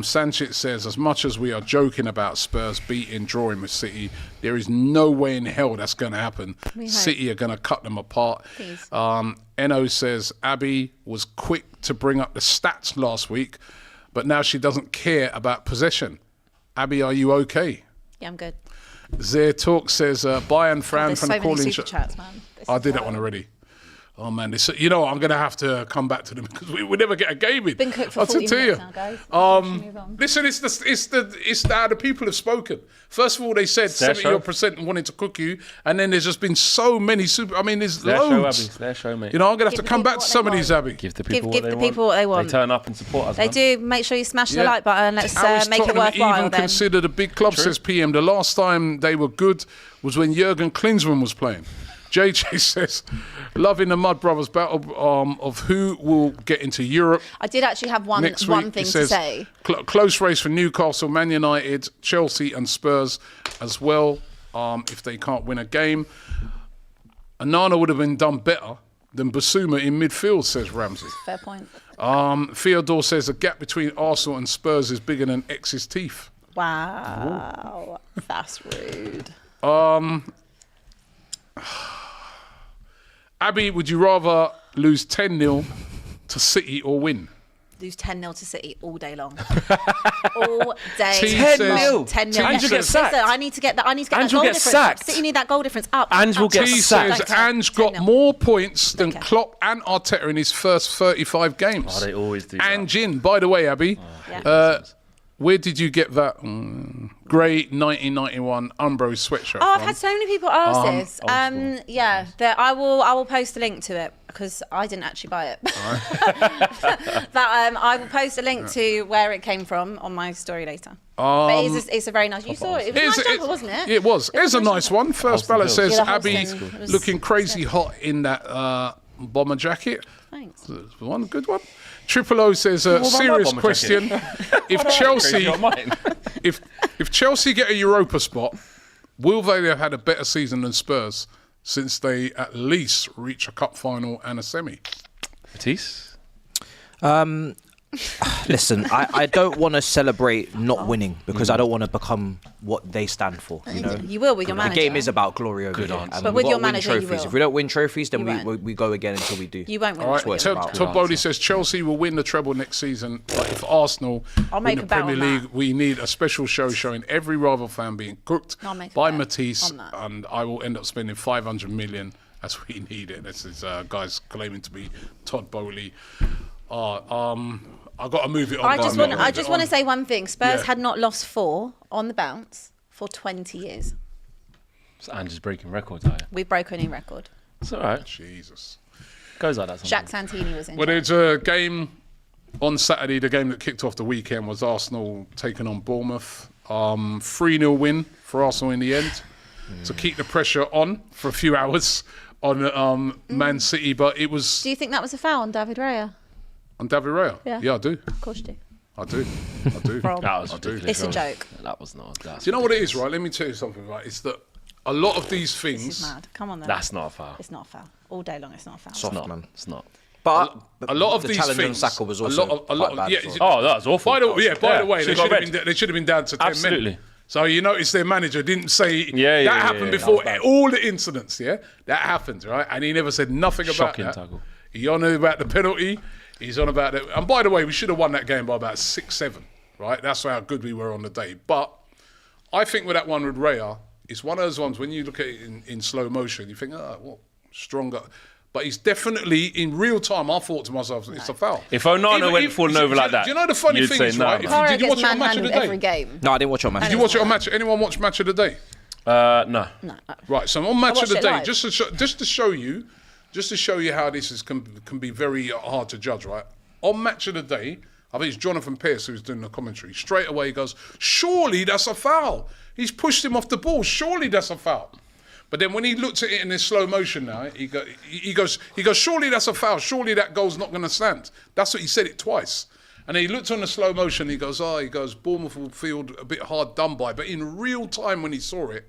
Sanchez says, "As much as we are joking about Spurs beating, drawing with City, there is no way in hell that's going to happen. City are going to cut them apart." Please. Eno says, "Abby was quick to bring up the stats last week, but now she doesn't care about possession. Abby, are you okay?" Yeah, I'm good. Zaire Talk says, "Bayern Fran There's from so the many calling super shot." chats, man. I did that one already. Oh man, you know what, I'm going to have to come back to them because we never get a game in. Been cooked for I'll 40 tell minutes you. now, guys. Move on. Listen, it's how the people have spoken. First of all, they said Their 70% wanted to cook you, and then there's just been so many super. I mean, there's Their show, Abby. loads. It's their show, mate. You know, I'm going to have Give to the come people back to what some they of these, want. Abby. Give the Give people the people what they want. They turn up and support us. They man. do. Make sure you smash the Yeah. like button. Let's How is make it Tottenham worthwhile even then. considered a big club, says PM. The last time they were good was when Jurgen Klinsmann was playing. JJ says, "Loving the Mud Brothers battle of who will get into Europe I did actually have one next week." thing He to says, say. Close race for Newcastle, Man United, Chelsea and Spurs as well, if they can't win a game. Anana would have been done better than Basuma in midfield, says Ramsey. Fair point. Theodore says, "The gap between Arsenal and Spurs is bigger than X's teeth." Wow, that's rude. Abby, would you rather lose 10-0 to City or win? Lose 10-0 to City all day long. All day. T 10-0. 10-0. Ange will get sacked. Listen, I need to get that. Ange that will goal get difference sacked. up. City need that goal difference up. Ange will get T sacked. says Don't care. Ange got 10-0. more points than Don't care. Klopp and Arteta in his first 35 games. Oh, they always do that. Ange in. By the way, Abby, where did you get that grey 1991 Umbro sweatshirt Oh, I've from? had so many people ask this. old school. Yeah, I will post a link to it because I didn't actually buy it. But I will post a link to where it came from on my story later. But it's a very nice. You saw it. It was a nice jumper, wasn't it? It was. It's a nice one. First ballot Hills. says Yeah, the Abby Holston. It was- looking crazy hot in that bomber jacket. Thanks. One good one. Triple O says, about serious bomber question. If Crazy Chelsea, on mine. if Chelsea get a Europa spot, will they have had a better season than Spurs since they at least reach a cup final and a semi? Matisse? Listen, I don't want to celebrate not winning because I don't want to become what they stand for. You know, You will with your manager. the game is about glory over Good here. answer. And But we've with your got to win manager, you trophies. will. If we don't win trophies, then You we go again until we do. You won't win. All this right, weekend. Todd Bowley says Chelsea will win the treble next season, but if Arsenal I'll win make the a bet Premier on League, that. we need a special show showing every rival fan being cooked I'll make a by bet Matisse, on that. and I will end up spending 500 million as we need it. This is guys claiming to be Todd Bowley. I got to move it on. I guys. just want to say one thing. Spurs Yeah. had not lost 4 on the bounce for 20 years. So Andrew's breaking records, are you? We broke a new record. It's all right. Jesus. Goes like that Jack sometimes. Santini was in. Well, charge. there's a game on Saturday. The game that kicked off the weekend was Arsenal taking on Bournemouth. 3-0 win for Arsenal in the end to keep the pressure on for a few hours on Man City. But it was Do you think that was a foul on David Raya? on David Raya. Yeah. I do. Of course you do. I do. I do. From- That was I do. ridiculous. It's a joke. That was not. That's Do you know what it is, right? Let me tell you something, right? It's that a lot of these This things. is mad. Come on then. That's not a foul. It's not a foul. All day long, it's not a foul. Soft, Not. man. It's not. But A lot of the these challenge things. on Saka was also a lot quite bad. yeah, as well. Oh, that was awful. By the way, Should've got red. they should have been down to 10 Absolutely. men. So you notice their manager didn't say Yeah, that happened yeah, before that was bad. all the incidents. Yeah, that happened, right? And he never said nothing about Shocking that. tackle. He on about the penalty. He's on about it. And by the way, we should have won that game by about 6-7. Right? That's how good we were on the day. But I think with that one with Raya, it's one of those ones when you look at it in slow motion, you think, what stronger. But he's definitely, in real time, I thought to myself, it's a foul. If Onana went falling over like that, do you know the funny you'd thing say is, no, right? man. Horror Did you watch gets it on Match of the manhandled Day? every game. No, I didn't watch it on match. Did you watch it on Match? Anyone watch Match of the Day? No. No. Right, so on Match of watched the it Day, live. just to show you how this can be very hard to judge, right? On Match of the Day, I think it's Jonathan Pearce who's doing the commentary. Straight away he goes, surely that's a foul. He's pushed him off the ball. Surely that's a foul. But then when he looked at it in this slow motion now, he goes, surely that's a foul. Surely that goal's not going to stand. That's what he said it twice. And then he looked on the slow motion. He goes, Bournemouth will feel a bit hard done by. But in real time when he saw it,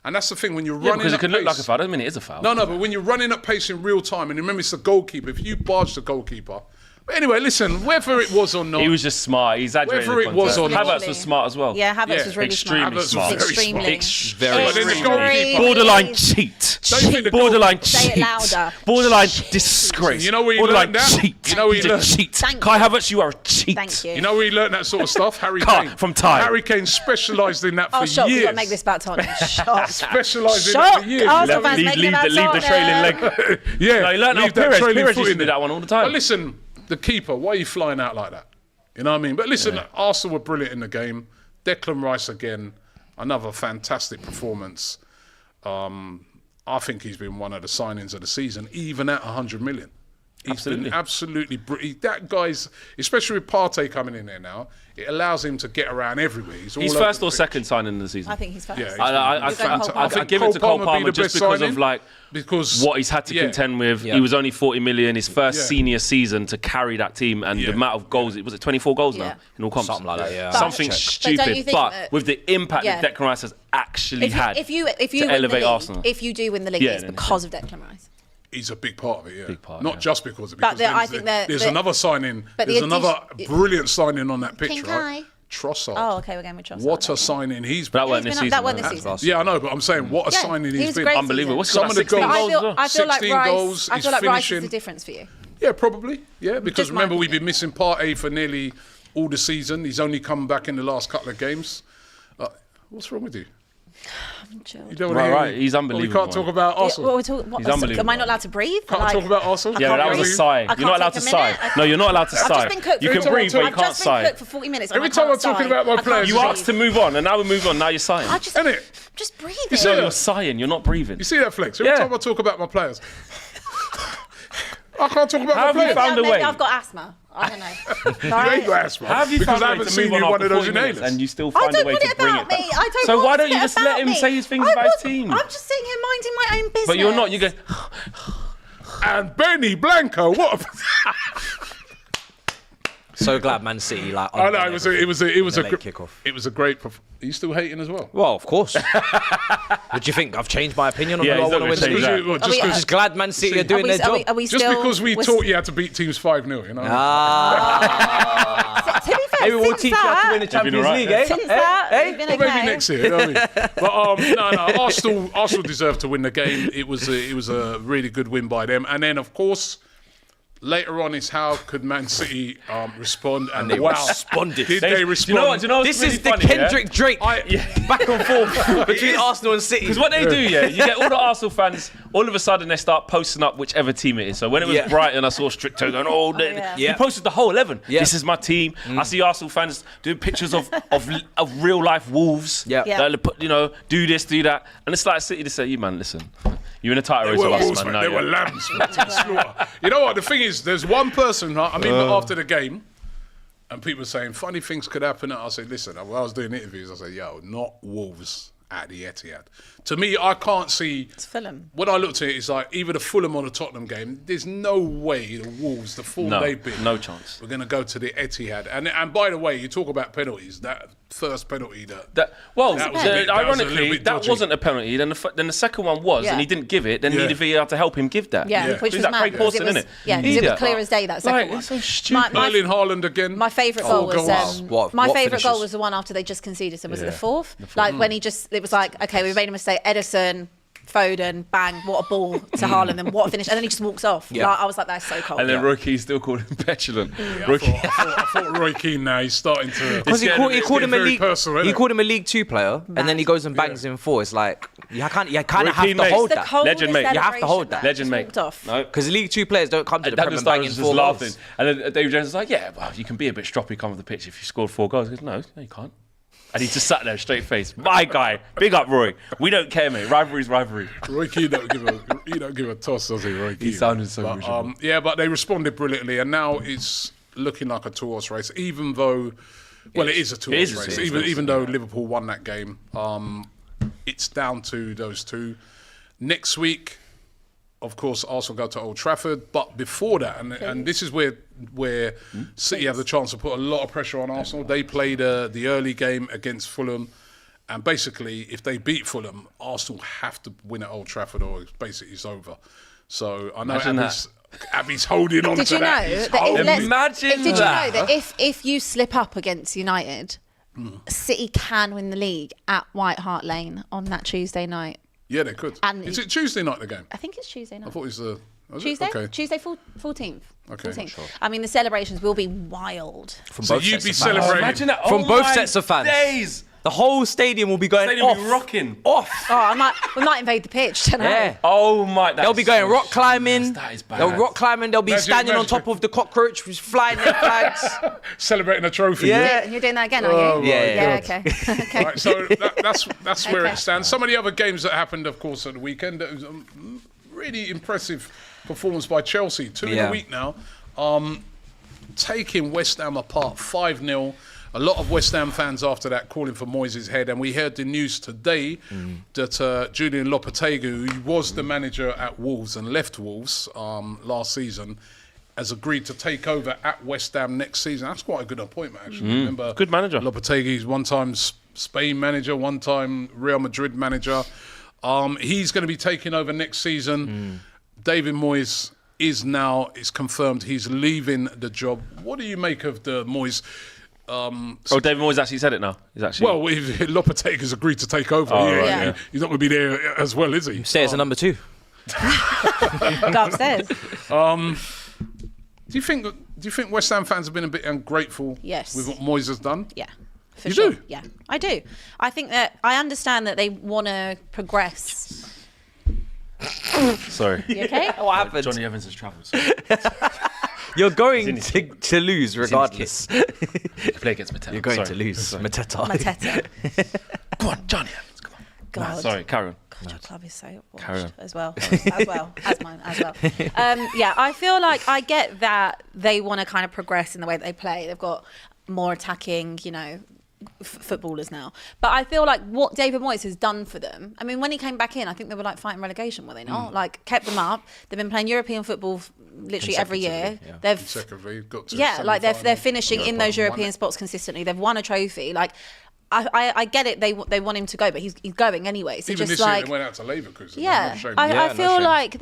and that's the thing when you're Yeah, running because at it can pace, look like a foul. Doesn't mean it is a foul. No, but when you're running at pace in real time, and remember it's the goalkeeper. If you barge the goalkeeper, but anyway, listen, whether it was or not, He was just smart. He exaggerated. Whether the it was context. or not. Havertz was smart as well. Yeah, Havertz Yeah, was really extremely smart. Havertz was very Extremely. smart. Very But then the smart. goalkeeper, Borderline cheat. Don't you think the Borderline Say it cheat. louder. Borderline disgrace. You know where he Borderline learned that? cheat. You know where he He's a learned- cheat. Thank Kai you. Havertz, you are a cheat. Thank you. you know where he learned that sort of stuff? Harry Car- Kane. from Ty. Harry Kane specialised in that for Oh, shock. years. We've got to make this about Tottenham. Shock. Specialised in Shock. that for years. Arsenal fans Leave making about the trailing Tottenham. leg. Yeah, No, he learned leave how that Pires trailing used foot to in do it. that one all the time. But listen, the keeper, why are you flying out like that? You know what I mean? But listen, Arsenal were brilliant in the game. Declan Rice again, another fantastic performance. I think he's been one of the signings of the season, even at 100 million. He's been absolutely brilliant. That guy's, especially with Partey coming in there now, it allows him to get around everywhere. He's He's all over first the or pitch. second signing of the season. I think he's first. Yeah, I give it to Cole Palmer just because of what he's had to contend with. Yeah. He was only 40 million, his first Yeah. senior season to carry that team, and the amount of goals. Was it 24 goals Yeah. now in all comps? Something like that, yeah. Something But stupid. don't you think But that- with the impact Yeah. that Declan Rice has actually had if you to win elevate the league, Arsenal. if you do win the league, Yeah, it's then- because of Declan Rice. He's a big part of it, yeah. Big part, Not yeah. just because of it. But Because I think that there's the- another signing. but the There's another addition- brilliant signing on that pitch, Pink right? eye. Trossard. Oh, okay, we're going with Trossard. What a signing he's But that been. wasn't this season. That wasn't was this it? season. Yeah, I know, but I'm saying what a Yeah, signing he he's was a been. great Unbelievable. What's Some got of like the 16 goals- goals as well? I feel like 16 Rice. goals, I his feel like Rice is finishing. the difference for you. Yeah, probably. Yeah, because Just my remember we've opinion. been missing Partey for nearly all the season. He's only come back in the last couple of games. What's wrong with you? You don't Right, wanna right. hear- He's Oh, unbelievable, we can't talk man. about Arsenal. He's unbelievable. Am I not allowed to breathe? Can't talk about Arsenal. Yeah, can't that was a breathe. sigh. I You're not can't allowed to take a sigh. minute. No, you're not allowed to I've sigh. just been cooked. You for can too breathe, long. but you I've can't just been sigh. cooked for 40 minutes. and Every I time can't I'm talking sigh. about my I can't players, You you breathe. asked to move on, and now we move on. Now you're sighing. I just Innit? just breathe. see No, that? you're sighing. You're not breathing. You see that flex? Every Yeah. time I talk about my players, I can't talk about How my have you players. found a Maybe way? I've got asthma. I don't know. You ain't got asthma. How have you because found I a way haven't to seen move you on one after of those 40 minutes inhalers. and you still I find a don't way want to it bring about it back? me. I don't So want why don't it you just about let him me. say his things I about his wasn't- team? I'm just sitting here minding my own business. But you're not. You go. And Benny Blanco, what? So glad Man City like. I know it was a late kickoff. it was a great. Are you still hating as well? Well, of course. What do you think? I've changed my opinion on Yeah, who I he's want not to gonna win the change league. that. Just I'm 'cause- just glad Man City are doing their job. Are we just still, because we we're taught you how to beat teams 5-0, you know. To be fair, Maybe we'll since teach you how to win the that, Champions right, League, yeah. eh? since that, we've been Well, okay. maybe next year. You know what I mean? But no. Arsenal deserved to win the game. It was a really good win by them. And then, of course, later on is how could Man City respond? And they wow, responded. Did they respond? Do you know what's This really is the funny, yeah? Kendrick Drake back and forth between Arsenal and City. Because what they do, yeah, you get all the Arsenal fans, all of a sudden they start posting up whichever team it is. So when it was Yeah. Brighton, I saw Stricto going, yeah. he posted the whole 11. Yeah. This is my team. I see Arsenal fans doing pictures of real life Wolves. Yeah. Yeah. That put, do this, do that. And it's like City to say, you man, listen, you're in a title race They were with us, wolves, man. man. No, They were yeah. lambs. Man, to the slaughter. You know what? The thing is, there's one person, right? I mean, after the game, and people were saying funny things could happen. I said, listen, when I was doing interviews, I said, yo, not Wolves at the Etihad. To me, I can't see. It's Fulham. When I looked at it, it's like either the Fulham or the Tottenham game. There's no way the Wolves, the form No, they've been, no chance. We're going to go to the Etihad. And by the way, you talk about penalties. That first penalty that That was a bit- that was a little ironically, bit that dodgy. wasn't a penalty. Then the second one was, Yeah. and he didn't give it. Then Yeah. needed VAR to help him give that. Yeah, Yeah. which Who's was that? mad. Craig because Pawson, innit? Yeah, because it was Idiot. clear as day, that second Right, one. it's so stupid. Erling Haaland again. My favourite Four goal was goals. What my favourite finishes? goal was the one after they just conceded. So was it the Yeah. fourth? Like when it was like, okay, we made a mistake. Edison, Foden, bang, what a ball to Haaland, and what a finish, and then he just walks off. Yeah. Like, I was like, that's so cold. And then Roy Keane still called him petulant. Yeah, Roy I thought Roy Keane now, he's starting to. Because he called him a very league. personal, He innit? called him a League Two player, and then he goes and bangs him four. It's like you kind Roy of have Keane, to mate. hold the that. coldest Legend, mate. You have to hold celebration, that. man. Legend, Just mate. walked off. No. Because League Two players don't come to the That Premier just and bang started in just four laughing. goals. And then David Jones was like, yeah, well, you can be a bit stroppy come off the pitch if you scored 4 goals. He goes, no, you can't. And he just sat there straight face. My guy. Big up, Roy. We don't care, mate. Rivalry's rivalry. Roy Keane don't give a toss, does he, Roy Keane? sounded so But, miserable. yeah, but they responded brilliantly, and now it's looking like a two-horse race, even though, well, it is a two-horse is a race. two-horse race, Even though Liverpool won that game, it's down to those two. Next week, of course, Arsenal go to Old Trafford, but before that, and this is where City have the chance to put a lot of pressure on Arsenal. They played the early game against Fulham, and basically, if they beat Fulham, Arsenal have to win at Old Trafford, or it's over. So I know Imagine Abby's holding on Did to you know that. He's that holding- Imagine Did you that. know that if you slip up against United, City can win the league at White Hart Lane on that Tuesday night? Yeah, they could. And- Is it Tuesday night, the game? I think it's Tuesday night. I thought it was the... was it? Tuesday? Okay. Tuesday 14th. Okay, 14th. sure. I mean, the celebrations will be wild. From So both you'd sets be of fans. celebrating... Imagine that. From Oh both my sets of fans. Days. The whole stadium will be going Stadium off. will be rocking. Off. Oh, we might invade the pitch tonight. Yeah. Oh my. They'll be going rock climbing. That is bad. They'll rock climbing. They'll be Imagine- standing on imagine- top of the cockroach, with flying their flags. Celebrating a trophy. Yeah. And you're doing that again, are Oh, you? my Yeah. Yeah, okay. Okay. Right, so that's where Okay. it stands. Some of the other games that happened, of course, at the weekend, it was a really impressive performance by Chelsea. 2 in Yeah. a week now. Taking West Ham apart 5-0. A lot of West Ham fans after that calling for Moyes' head. And we heard the news today that Julian Lopetegui, who was the manager at Wolves and left Wolves last season, has agreed to take over at West Ham next season. That's quite a good appointment, actually. Remember, Good manager. Lopetegui's one-time Spain manager, one-time Real Madrid manager. He's going to be taking over next season. David Moyes is confirmed he's leaving the job. What do you make of the Moyes? David Moyes actually said it now. He's actually. Well, if Lopetegui's agreed to take over, Oh, yeah, right, yeah. he's not going to be there as well, is he? Say it's a number 2. Go upstairs. Do you think West Ham fans have been a bit ungrateful Yes. with what Moyes has done? Yeah. For You sure. do? Yeah, I do. I think that I understand that they want to progress. Sorry. You okay? What happened? Johnny Evans has travelled. So You're going his to lose regardless. play against Matette. You're going to lose. Mateta. Mateta. Come on, Johnny Evans. Come on. God. Sorry, Karen. God, your club is so Carry on. washed as well. As mine as well. Yeah, I feel like I get that they want to kind of progress in the way that they play. They've got more attacking, footballers now. But I feel like what David Moyes has done for them. I mean, when he came back in, I think they were like fighting relegation, were they not? Like kept them up. They've been playing European football literally every year. Yeah. They've Consecutively got to like they're semi-final. finishing in those European spots consistently. They've won a trophy. Like I get it. They want him to go, but he's going anyway. So Even just this like year, they went out to Leverkusen. yeah, I feel like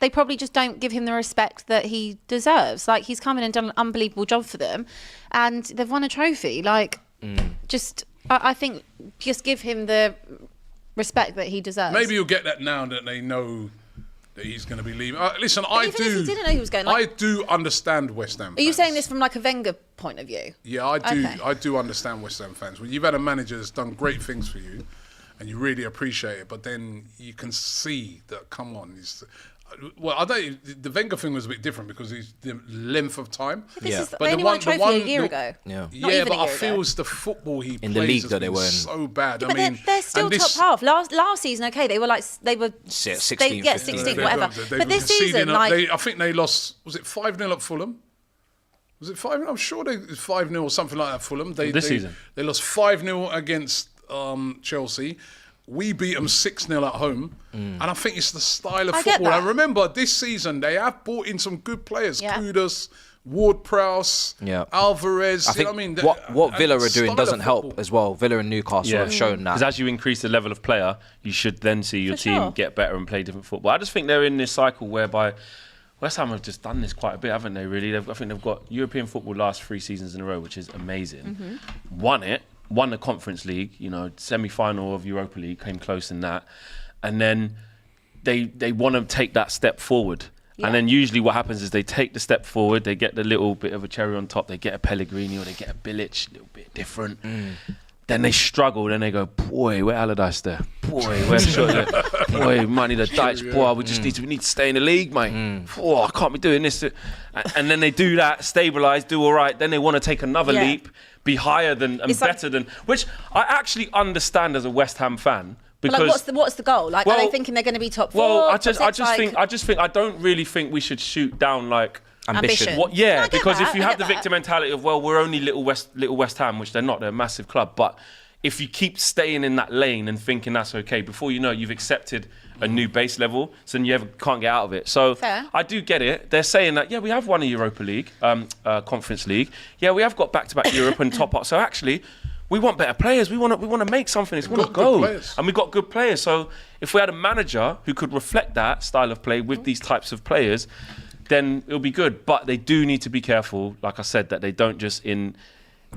they probably just don't give him the respect that he deserves. Like he's come in and done an unbelievable job for them, and they've won a trophy. Like I think just give him the respect that he deserves. Maybe you'll get that now that they know that he's going to be leaving. Listen, But I even do. if he didn't know he was going, I do understand West Ham. Are you fans. saying this from like a Wenger point of view? Yeah, I do. Okay. I do understand West Ham fans. When you've had a manager that's done great things for you, and you really appreciate it, but then you can see that. Come on, well, I don't. The Wenger thing was a bit different because it's the length of time. They But only won a trophy a year ago. Yeah. Not Yeah, even but a I year feel ago. it's the football he In plays the league has that they been were in. so bad. Yeah, I but mean, they're still and this- top half. Last season, okay, they were 16th, 16th, whatever. They But this conceded season, up- like I think they lost. Was it 5-0 at Fulham? Was it 5? I'm sure it was 5-0 or something like that. Fulham. This season? They lost 5-0 against Chelsea. We beat them 6-0 at home, and I think it's the style of I get football. that. And remember, this season they have brought in some good players: Yeah. Kudus, Ward-Prowse, Yeah. Alvarez. I think I mean, what Villa are style doing of doesn't help football. as well. Villa and Newcastle have shown that. Because as you increase the level of player, you should then see your For team sure. get better and play different football. I just think they're in this cycle whereby West Ham have just done this quite a bit, haven't they, really? I think they've got European football last 3 seasons in a row, which is amazing. Won the Conference League, semi-final of Europa League, came close in that. And then they want to take that step forward. Yeah. And then usually what happens is they take the step forward, they get the little bit of a cherry on top, they get a Pellegrini or they get a Bilic, a little bit different. Then they struggle, then they go, boy, where Allardyce there? Boy, where's Shot? Boy, might need a Dyche. Boy, we need to stay in the league, mate. Oh, I can't be doing this. And then they do that, stabilise, do all right. Then they want to take another leap, be higher than and It's like- better than, which I actually understand as a West Ham fan. But Because what's the goal? Like, are they thinking they're going to be top 4? well, I top just six? think I don't really think we should shoot down like Ambition. what? Yeah, No, I get because that, if you I have get the that. victim mentality of we're only little West Ham, which they're not, they're a massive club. But if you keep staying in that lane and thinking that's okay, before you know it, you've accepted a new base level, so then you can't get out of it. So Fair. I do get it. They're saying that we have won a Europa League, Conference League. Yeah, we have got back-to-back Europe and top up. So actually, we want better players. We want to make something. We want to got go, good players. and we've got good players. So if we had a manager who could reflect that style of play with these types of players, then it'll be good. But they do need to be careful, like I said, that they don't just in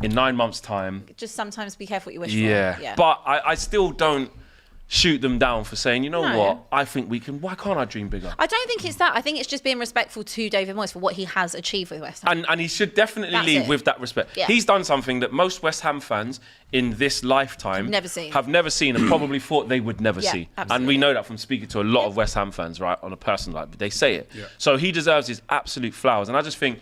9 months' time. Just sometimes be careful what you wish Yeah. for. Yeah. But I still don't shoot them down for saying, you know No. what, I think we can. Why can't I dream bigger? I don't think it's that. I think it's just being respectful to David Moyes for what he has achieved with West Ham. And he should definitely That's leave it. with that respect. Yeah. He's done something that most West Ham fans in this lifetime Have never seen. and probably thought they would never Yeah, see. absolutely. And we know that from speaking to a lot of West Ham fans, right, on a personal level. They say it. Yeah. So he deserves his absolute flowers. And I just think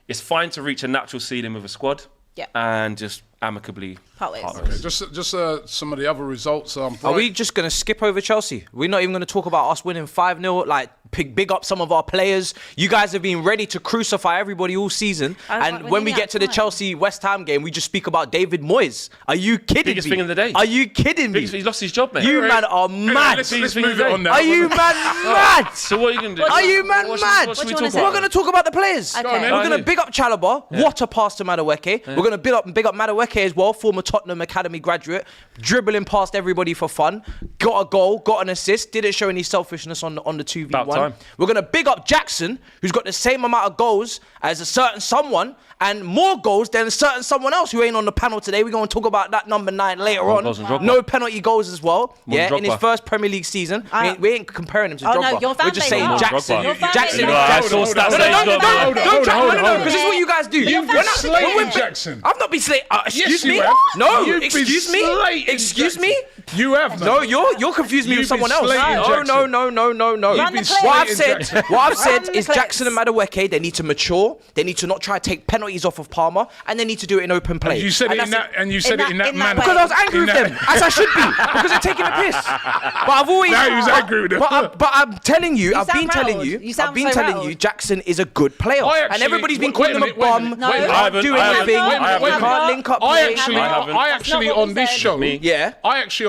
it's fine to reach a natural ceiling with a squad Yeah. and just amicably Part ways. Okay, just some of the other results. Are Brighton- we just going to skip over Chelsea? We're not even going to talk about us winning 5-0, like big up some of our players. You guys have been ready to crucify everybody all season. I was And like, when we're we nearly get to out the of time. Chelsea-West Ham game, we just speak about David Moyes. Are you kidding Biggest me? thing of the day. Are you kidding me? He's lost his job, mate. You man are Anyway, mad. let's move it on now. Are you man mad? So what are you going to do? Are you man What mad? should we What do you talk wanna We're about? going to talk about the players. Okay. on, then. We're going to big up Chalobah. What a pass to Madueke. We're going to big up Madueke as well, former Tottenham Academy graduate, dribbling past everybody for fun. Got a goal, got an assist. Didn't show any selfishness on the 2v1. About time. We're going to big up Jackson, who's got the same amount of goals as a certain someone and more goals than a certain someone else who ain't on the panel today. We're going to talk about that number 9 later More on. goals than Drogba. No penalty goals as well. More Yeah, than in his Drogba. first Premier League season. We ain't comparing him to Oh, Drogba. no, your fan We're just base saying are. Jackson. Drogba. Your fan Jackson. base You know, are. I saw stats that he's got- Don't try. hold No, on. because this is what you guys do. You've been slating Jackson. I've not been slating. Excuse you me? have. No, You've been excuse me? slating Excuse me? Jackson. You have, man. No, you're confusing me You've with someone been else. slating No. Jackson. Run the been clips. What I've slating said, Jackson. what I've Run said the is clips. Jackson and Madueke, they need to mature. They need to not try to take penalties penalties off of Palmer, and they need to do it in open play. And you said it in that, manner. Because I was angry with them, as I should be, because they're taking a piss. But I've always. Now he was angry with them. But I'm telling you, I've been telling rattled. you, You sound I've been so telling rattled. you, Jackson is a good player, and everybody's been calling him a bum. No. Can't do anything. Can't link up play. I actually on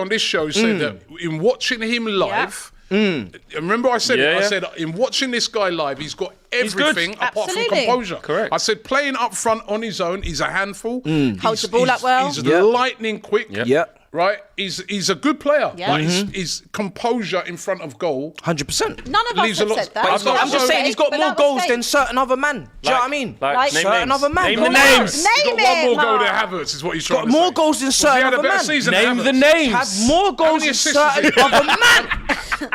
this show, Yeah. said that in watching him live. Remember I said it? I said in watching this guy live, he's got everything apart from composure. Correct. I said playing up front on his own, he's a handful. Holds the ball up well. He's lightning quick. Yeah. Right? He's a good player. Yeah. Like his composure in front of goal. 100%. None of us Leaves a have lot- said that. But I'm just saying he's got But more that was goals fake. than certain other men. Do you know what I mean? Like- name certain names. other man. Name Got the names. Name He's got one more it, goal than Mark. Havertz, is what he's trying Got to say. more goals than Well, he certain had a other better men. season than Name the Havertz. names. Had more goals many than assists has certain he got? other men.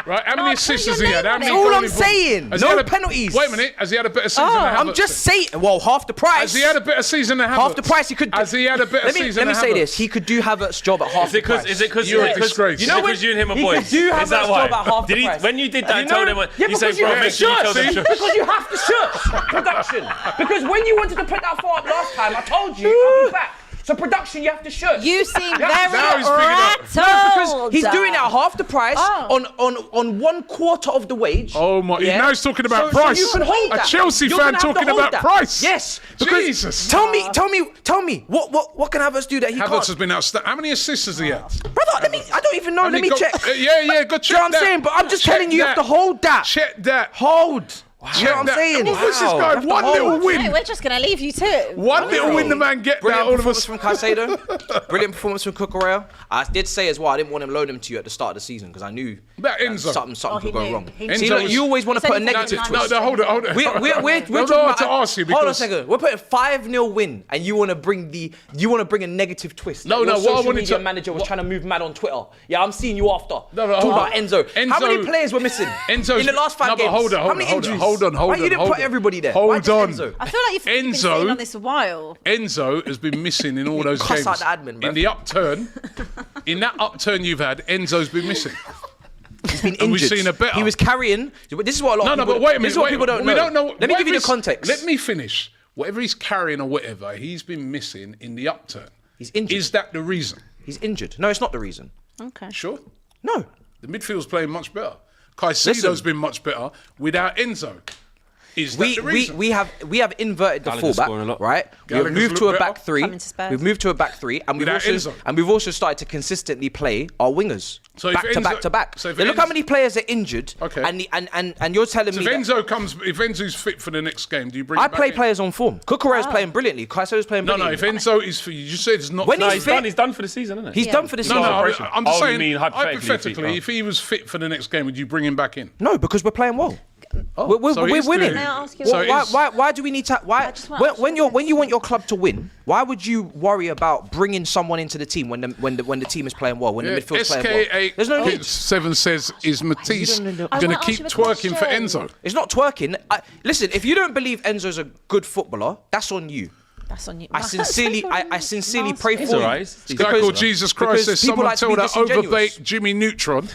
Right? How many Mark, assists put has your he had? name How on many it. All goals I'm has he got? saying. Has he No had a- penalties. Wait a minute. Has he had a better season than Havertz? I'm just saying. Well, half the price. Has he had a better season than Havertz? half the price he could. Has he had a better Let me season let me than say Havertz? this. He could do Havertz's job at half Is it the price. because You're a disgrace. You know because you and him are he boys. could do Is that Havertz's why? job at half the Did he? price. When you did that, You told know- him. Yeah, You said, because you bro, have make to sure you tell search. them. Because you have to search production. Because when you wanted to put that far up last time, I told you I'll be back. So production, you have to search. You seem Now very he's picking up. rattled. No, because he's doing it at half the price Oh. on 1/4 of the wage. Oh my! Yeah? Now he's talking about So price. you can hold a that. Chelsea You're fan gonna have to talking hold about that. price. Yes. Because Jesus. Tell me, what can Havertz do that he Havertz can't? has been outstanding. How many assists has he had? Brother, I don't even know. Let me check. Yeah, go check You know what I'm that. saying? But I'm just Check telling you, you have that. to hold that. Check that. Hold. Check You know what I'm that. saying? What was this guy? Have to One hold. little win. No, we're just going to leave you too. One little win the man get now. Brilliant All of performance us. from Caicedo. Brilliant performance from Cucurella. I did say as well, I didn't want him loan him to you at the start of the season because I knew About Enzo. something he could go knew. wrong. He knew. See, Enzo look, was- you always want to He put a said he negative was twist. No, hold on. We're No, talking about, to ask you hold on a because second. We're putting 5-0 win, and you want to bring a negative twist. No, Your what I social wanted media to- manager was what- trying to move mad on Twitter. Yeah, I'm seeing you after. No, Talk hold about on. Enzo. How many Enzo- players were missing Enzo's- in the last 5 no, but games? hold on, How many injuries? hold on. Why you didn't hold put on. everybody there? Hold Why just on. Enzo? I feel like you've been Enzo- sitting on this a while. Enzo has been missing in all those Cuss games. out the admin, bruv. In the upturn, in that upturn you've had, Enzo's been missing. He's been And we've injured. seen a better. He was carrying. This is what a lot No, of no, people. but wait a minute. This is what wait, people don't we know. don't know. Let me give you whatever the he's- context. Let me finish. Whatever he's carrying or whatever, he's been missing in the upturn. He's injured. Is that the reason? He's injured. No, it's not the reason. Okay. Sure. No. The midfield's playing much better. Caicedo's Listen. been much better without Enzo. Is that the reason? We have inverted the Gallagher's scoring a fullback, lot. right? We've Gallagher's moved to a looked back better. three. Coming to Spurs. We've moved to a back three, and Without we've also started to consistently play our wingers So if back to Enzo- back to back. so if Look how Enzo- many players are injured. Okay. And you're telling So me if that if Enzo's fit for the next game, do you bring I him back play in? players on form. Cucurella's playing brilliantly. Caicedo's playing No, brilliantly. if Enzo is for you said it's not. When fit. No, he's he's fit- he's done for the season, isn't it? He's Yeah. done for the No, season. I'm just Oh, you saying. mean hypothetically, fit? if he was fit for the next game, would you bring him back in? No, because we're playing well. Oh, We're so he's winning. doing- May I ask you so a he's- Why do we need to? Why just want to ask when you a you want your club to win? Why would you worry about bringing someone into the team when the team is playing well, when the midfield's playing well? There's no need. SK7 says, is Matisse You don't know. I going to wanna keep ask you a twerking for question. Enzo? It's not twerking. Listen, if you don't believe Enzo's a good footballer, that's on you. That's on you. I sincerely pray for He's you. all right. This guy called Jesus Christ says, people someone like to tell be that disingenuous. overbaked Jimmy Neutron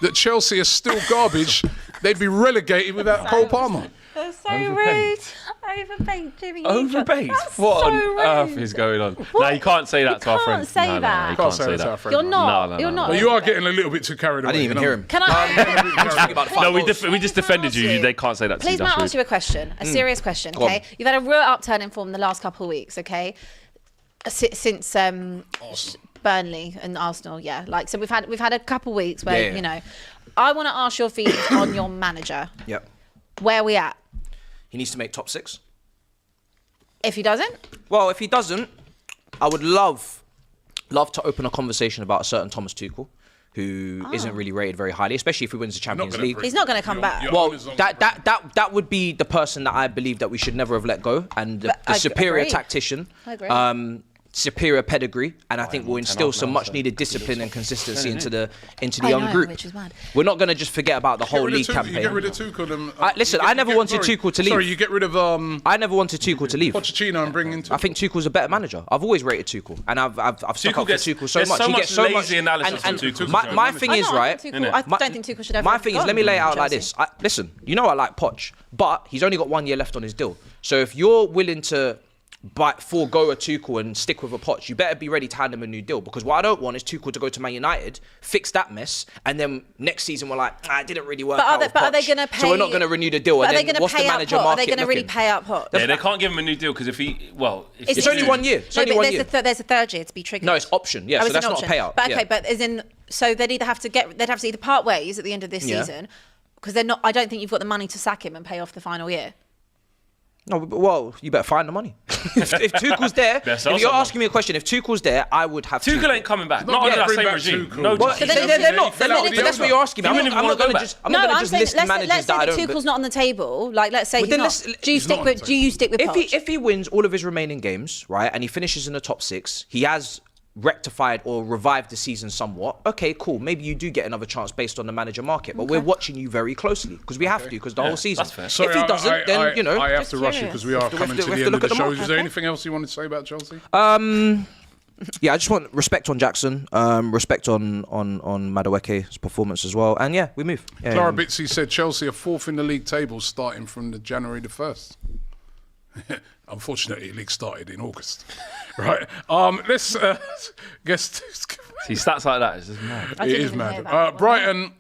that Chelsea are still garbage. They'd be relegated without Cole Palmer. That's so rude. Overbaked, Jimmy. Overbaked? That's What so on rude. earth is going on? No, you can't say that to our can't friends. say No, that. you Can't can't say say that to our that. friend. You're not. No. You're not. But you are getting a little bit too carried away. I didn't even hear him. Can I? About the No, we five just defended you. They can't say that to you. Please, may I That's ask you rude. a question? A serious question, on. okay? You've had a real upturn in form the last couple of weeks, okay? Since Burnley and Arsenal, yeah. Like, so we've had a couple of weeks where Yeah. you know. I want to ask your feelings on your manager. Yep. Where are we at? He needs to make top 6. If he doesn't, Well, if he doesn't, I would love to open a conversation about a certain Thomas Tuchel, who isn't really rated very highly, especially if he wins the Champions League. he's not going to come back. Well, that would be the person that I believe that we should never have let go, and the I superior agree. tactician, I agree. superior pedigree, and I think will instill some much needed discipline and consistency into the young group. Which is mad. We're not going to just forget about the whole league You campaign. get rid of Tuchel. Listen, I never wanted Tuchel to leave. Sorry, you get rid of I never wanted Tuchel to leave. Pochettino and bring in Tuchel. I think Tuchel's a better manager. I've always rated Tuchel, and I've stuck up for Tuchel so there's much. so He much gets so lazy much analysis and from Tuchel. my thing is right. I don't think Tuchel should ever. My thing is, let me lay it out like this. Listen, you know I like Poch, but he's only got 1 year left on his deal. So if you're willing to forego a Tuchel and stick with a Poch, you better be ready to hand him a new deal. Because what I don't want is Tuchel to go to Man United, fix that mess, and then next season we're like, it didn't really work out with But are they Poch, going to pay? so we're not going to renew the deal. And then what's the manager market Are they going to really looking? pay out Poch? Yeah, they can't give him a new deal because It's only 1 year. It's only 1 year. There's a third year to be triggered. No, it's option. Yeah, so that's not a payout. But okay, yeah. but as in, so they'd have to either part ways at the end of this season, because they're not. I don't think you've got the money to sack him and pay off the final year. No, well, you better find the money. if Tuchel's there, if you're asking me a question, if Tuchel's there, I would have Tuchel ain't coming back. Not under that same regime. Tuchel. No, Well, they're not. But that's what you're asking me. You wouldn't I'm not even going wanna to go just. I'm not going to just saying, list managers let's that I say don't. Tuchel's not on the table. Like, let's say But he's then not. Do you stick with Poch? If he wins all of his remaining games, right, and he finishes in the top 6, he has rectified or revived the season somewhat. Okay, cool. Maybe you do get another chance based on the manager market, but we're watching you very closely because we have to, because the whole season. That's fair. If he doesn't, then you know. I have to rush you because we are coming to the end of the show. Is there anything else you want to say about Chelsea? Yeah, I just want respect on Jackson, respect on Madueke's performance as well, and yeah, we move. Clara Bitsy said Chelsea are 4th in the league table starting from the January the 1st. Unfortunately, the league started in August. Right. Let's guess. See, stats like that is just mad. It is mad. Brighton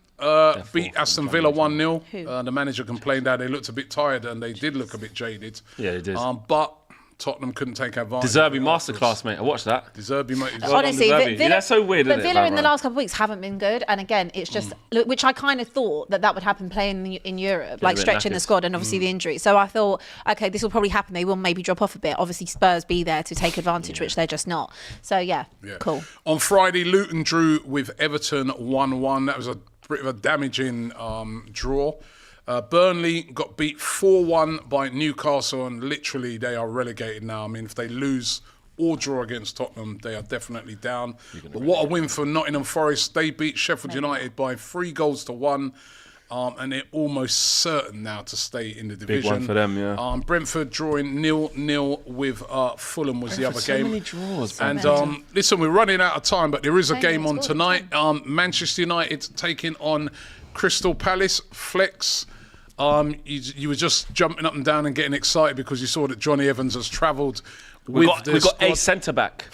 beat Aston Villa 1-0. The manager complained that they looked a bit tired, and they did look a bit jaded. Yeah, they did. But Tottenham couldn't take advantage. De Zerbi of it masterclass, mate. I watched that. De Zerbi, mate. Honestly, Villa, that's so weird, but isn't it, Villa in the Byron? last couple of weeks haven't been good, and again, it's just which I kind of thought that would happen playing in Europe, like bit stretching the knackers. squad, and obviously the injury. So I thought, okay, this will probably happen. They will maybe drop off a bit. Obviously, Spurs be there to take advantage, which they're just not. So yeah, cool. On Friday, Luton drew with Everton 1-1. That was a bit of a damaging draw. Burnley got beat 4-1 by Newcastle, and literally they are relegated now. I mean, if they lose or draw against Tottenham, they are definitely down. But what a win for Nottingham Forest. They beat Sheffield United by 3-1, and they're almost certain now to stay in the division. Big one for them, yeah. Brentford drawing 0-0 with Fulham was the other so game. many draws, and listen, we're running out of time, but there is a game on scores tonight. Manchester United taking on Crystal Palace. Flex. You were just jumping up and down and getting excited because you saw that Johnny Evans has travelled with We got squad. a centre back.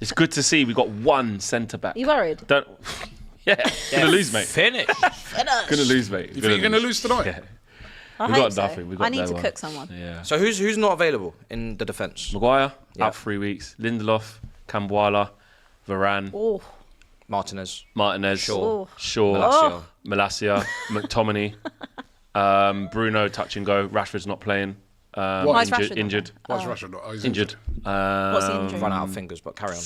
It's good to see we got one centre back. You worried? Gonna lose, mate. Finish. Gonna lose, mate. You think you're going to lose tonight? Yeah. I We hope got so. nothing. We got I need no to one. cook someone. Yeah. So who's not available in the defence? Maguire out 3 weeks. Lindelof, Cambuala, Varane, Oh, Martinez, Shaw. Malacia, McTominay, Bruno touch and go. Rashford's not playing. Why is Rashford not Injured. Why's Rashford not? Oh, he's Injured. what's the injury? Run out of fingers, but carry on.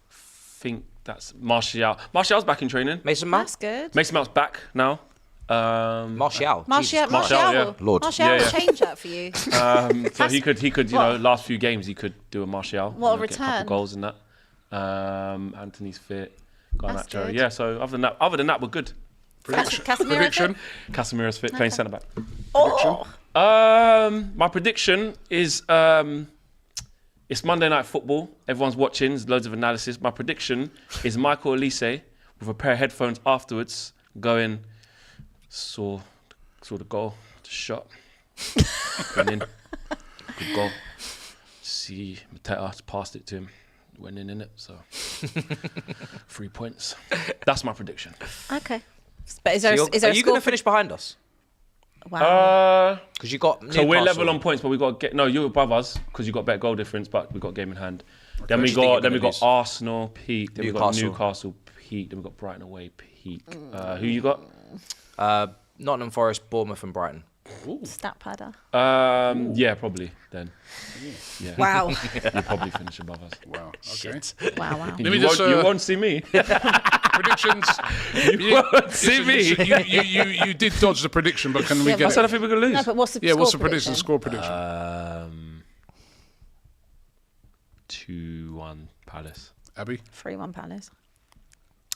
Think that's Martial. Martial's back in training. Mason Mount? That's good. Mason Mount's back now. Martial. Martial, yeah. Lord. Martial Yeah, will yeah. change that for you. So he could, last few games he could do a Martial. What a Get a return. couple goals in that. Anthony's fit. That's Garnacho. good. Yeah. So other than that, we're good. Prediction. Casemiro's fit, playing centre back. Oh, My prediction is it's Monday Night Football. Everyone's watching. There's loads of analysis. My prediction is Michael Elise with a pair of headphones afterwards going, saw the goal, the shot, went in, good goal. See Mateta passed it to him, went in it. So 3 points. That's my prediction. okay. But is there Are a you score going to for- finish behind us? Wow. Because you got So we're Newcastle. level on points, but we got to get you're above us because you got better goal difference, but we got game in hand. Then What we do you think got you're gonna lose? Arsenal, Pete. Then we got Newcastle. Newcastle, Pete. Then we got Brighton away, Pete. Who you got? Nottingham Forest, Bournemouth and Brighton. Stat padder. Yeah, probably. Then yeah, Wow. you'll probably finish above us. Wow. Okay. Wow. Let me just You won't see me. predictions. You won't see me. You did dodge the prediction, but can we Yeah, get I said I it? think we're gonna lose. No, but what's the Yeah, what's the score prediction? Score prediction. 2-1 Palace. Abby? 3-1 Palace.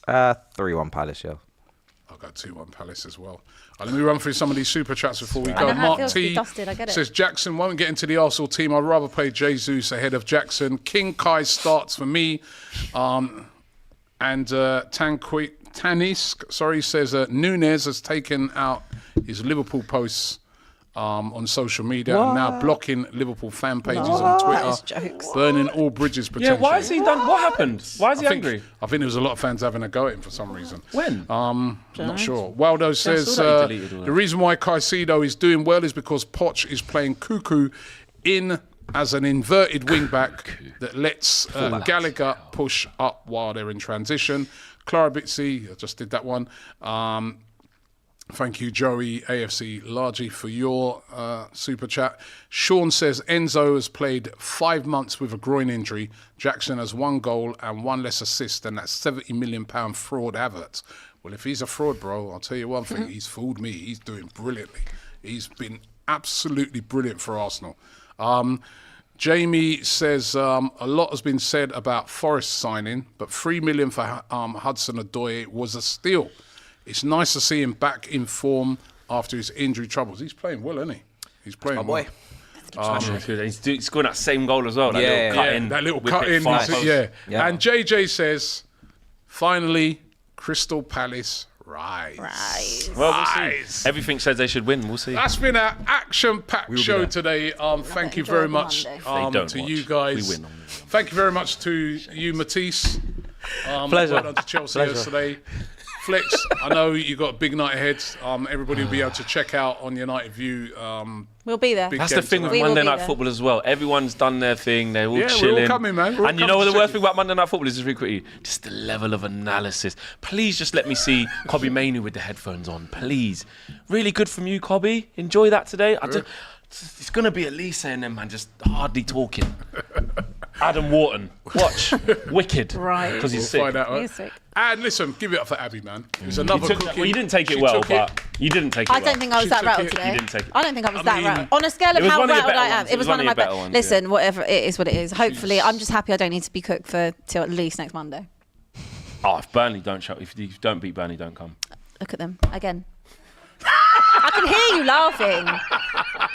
3-1 Palace, yeah. I'll go 2-1 Palace as well. Let me run through some of these super chats before we I go. know how it Mark feels to be T dusted, I get it. says Jackson won't get into the Arsenal team. I'd rather play Jesus ahead of Jackson. King Kai starts for me. And Tanisk, says Nunez has taken out his Liverpool posts on social media and now blocking Liverpool fan pages on Twitter. That is jokes. Burning all bridges Yeah, potentially. why has he done? What happened? Why is he angry? I think there was a lot of fans having a go at him for some reason. When? I'm not sure. Waldo says saw that he deleted all the that. reason why Caicedo is doing well is because Poch is playing Cuckoo in as an inverted wing back that lets Gallagher push up while they're in transition. Clara Bitsy, I just did that one. Thank you, Joey AFC Largy, for your super chat. Sean says Enzo has played 5 months with a groin injury. Jackson has 1 goal and 1 less assist, and that's £70 million fraud Havertz. Well, if he's a fraud, bro, I'll tell you one thing. He's fooled me. He's doing brilliantly. He's been absolutely brilliant for Arsenal. Jamie says a lot has been said about Forest signing, but $3 million for Hudson-Odoi was a steal. It's nice to see him back in form after his injury troubles. He's playing well, isn't he? He's playing well. He's scoring that same goal as well. That little cut in. That little whip cut it in. fast. Yeah. Yeah. And JJ says, finally, Crystal Palace rise. Well, we'll see. Everything says they should win. We'll see. That's been an action-packed show today. Thank you very much to you guys. We win. Thank you very much to you, Matisse. Pleasure. Well done to Chelsea yesterday. Flex, I know you got a big night ahead. Everybody will be able to check out on United View. We'll be there. That's the thing with We will Monday be Night there. Football as well. Everyone's done their thing. They're all Yeah, chilling. we're all coming, man. We're all And you coming know what to the worst check thing about Monday Night Football is? Just really quickly, just the level of analysis. Please just let me see Cobby Mainoo with the headphones on. Please. Really good from you, Cobby. Enjoy that today. It's going to be Elise and them, man, just hardly talking. Adam Wharton. Watch. Wicked. Right. Because he's We'll sick. find out. He's sick. And listen, give it up for Abby, man. It was another You took cooking. that- well, you didn't take it She well, took it. but you didn't take it I well. don't think I was She that took rattled it. today. You didn't take it. I don't think I was I that mean, rattled. On a scale it of was how one of your rattled I better am, ones. it was one of my better ones. Listen, whatever it is, what it is. Hopefully, I'm just happy I don't need to be cooked for till at least next Monday. Oh, if Burnley don't show, if you don't beat Burnley, don't come. Look at them again. I can hear you laughing.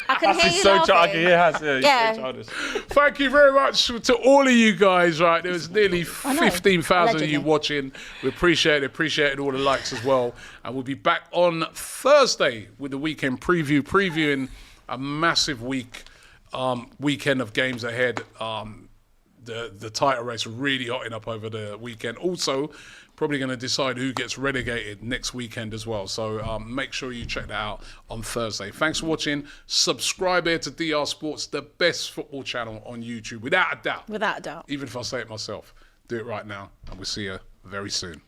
I can hear you laughing. I can hear Has. Yeah. So childish. Thank you very much to all of you guys. Right, there was nearly 15,000 of you Allegedly. watching. We appreciate all the likes as well. And we'll be back on Thursday with the weekend previewing a massive weekend of games ahead. The title race really hotting up over the weekend. Also, probably going to decide who gets relegated next weekend as well. So make sure you check that out on Thursday. Thanks for watching. Subscribe here to DR Sports, the best football channel on YouTube, without a doubt. Without a doubt. Even if I say it myself, do it right now, and we'll see you very soon.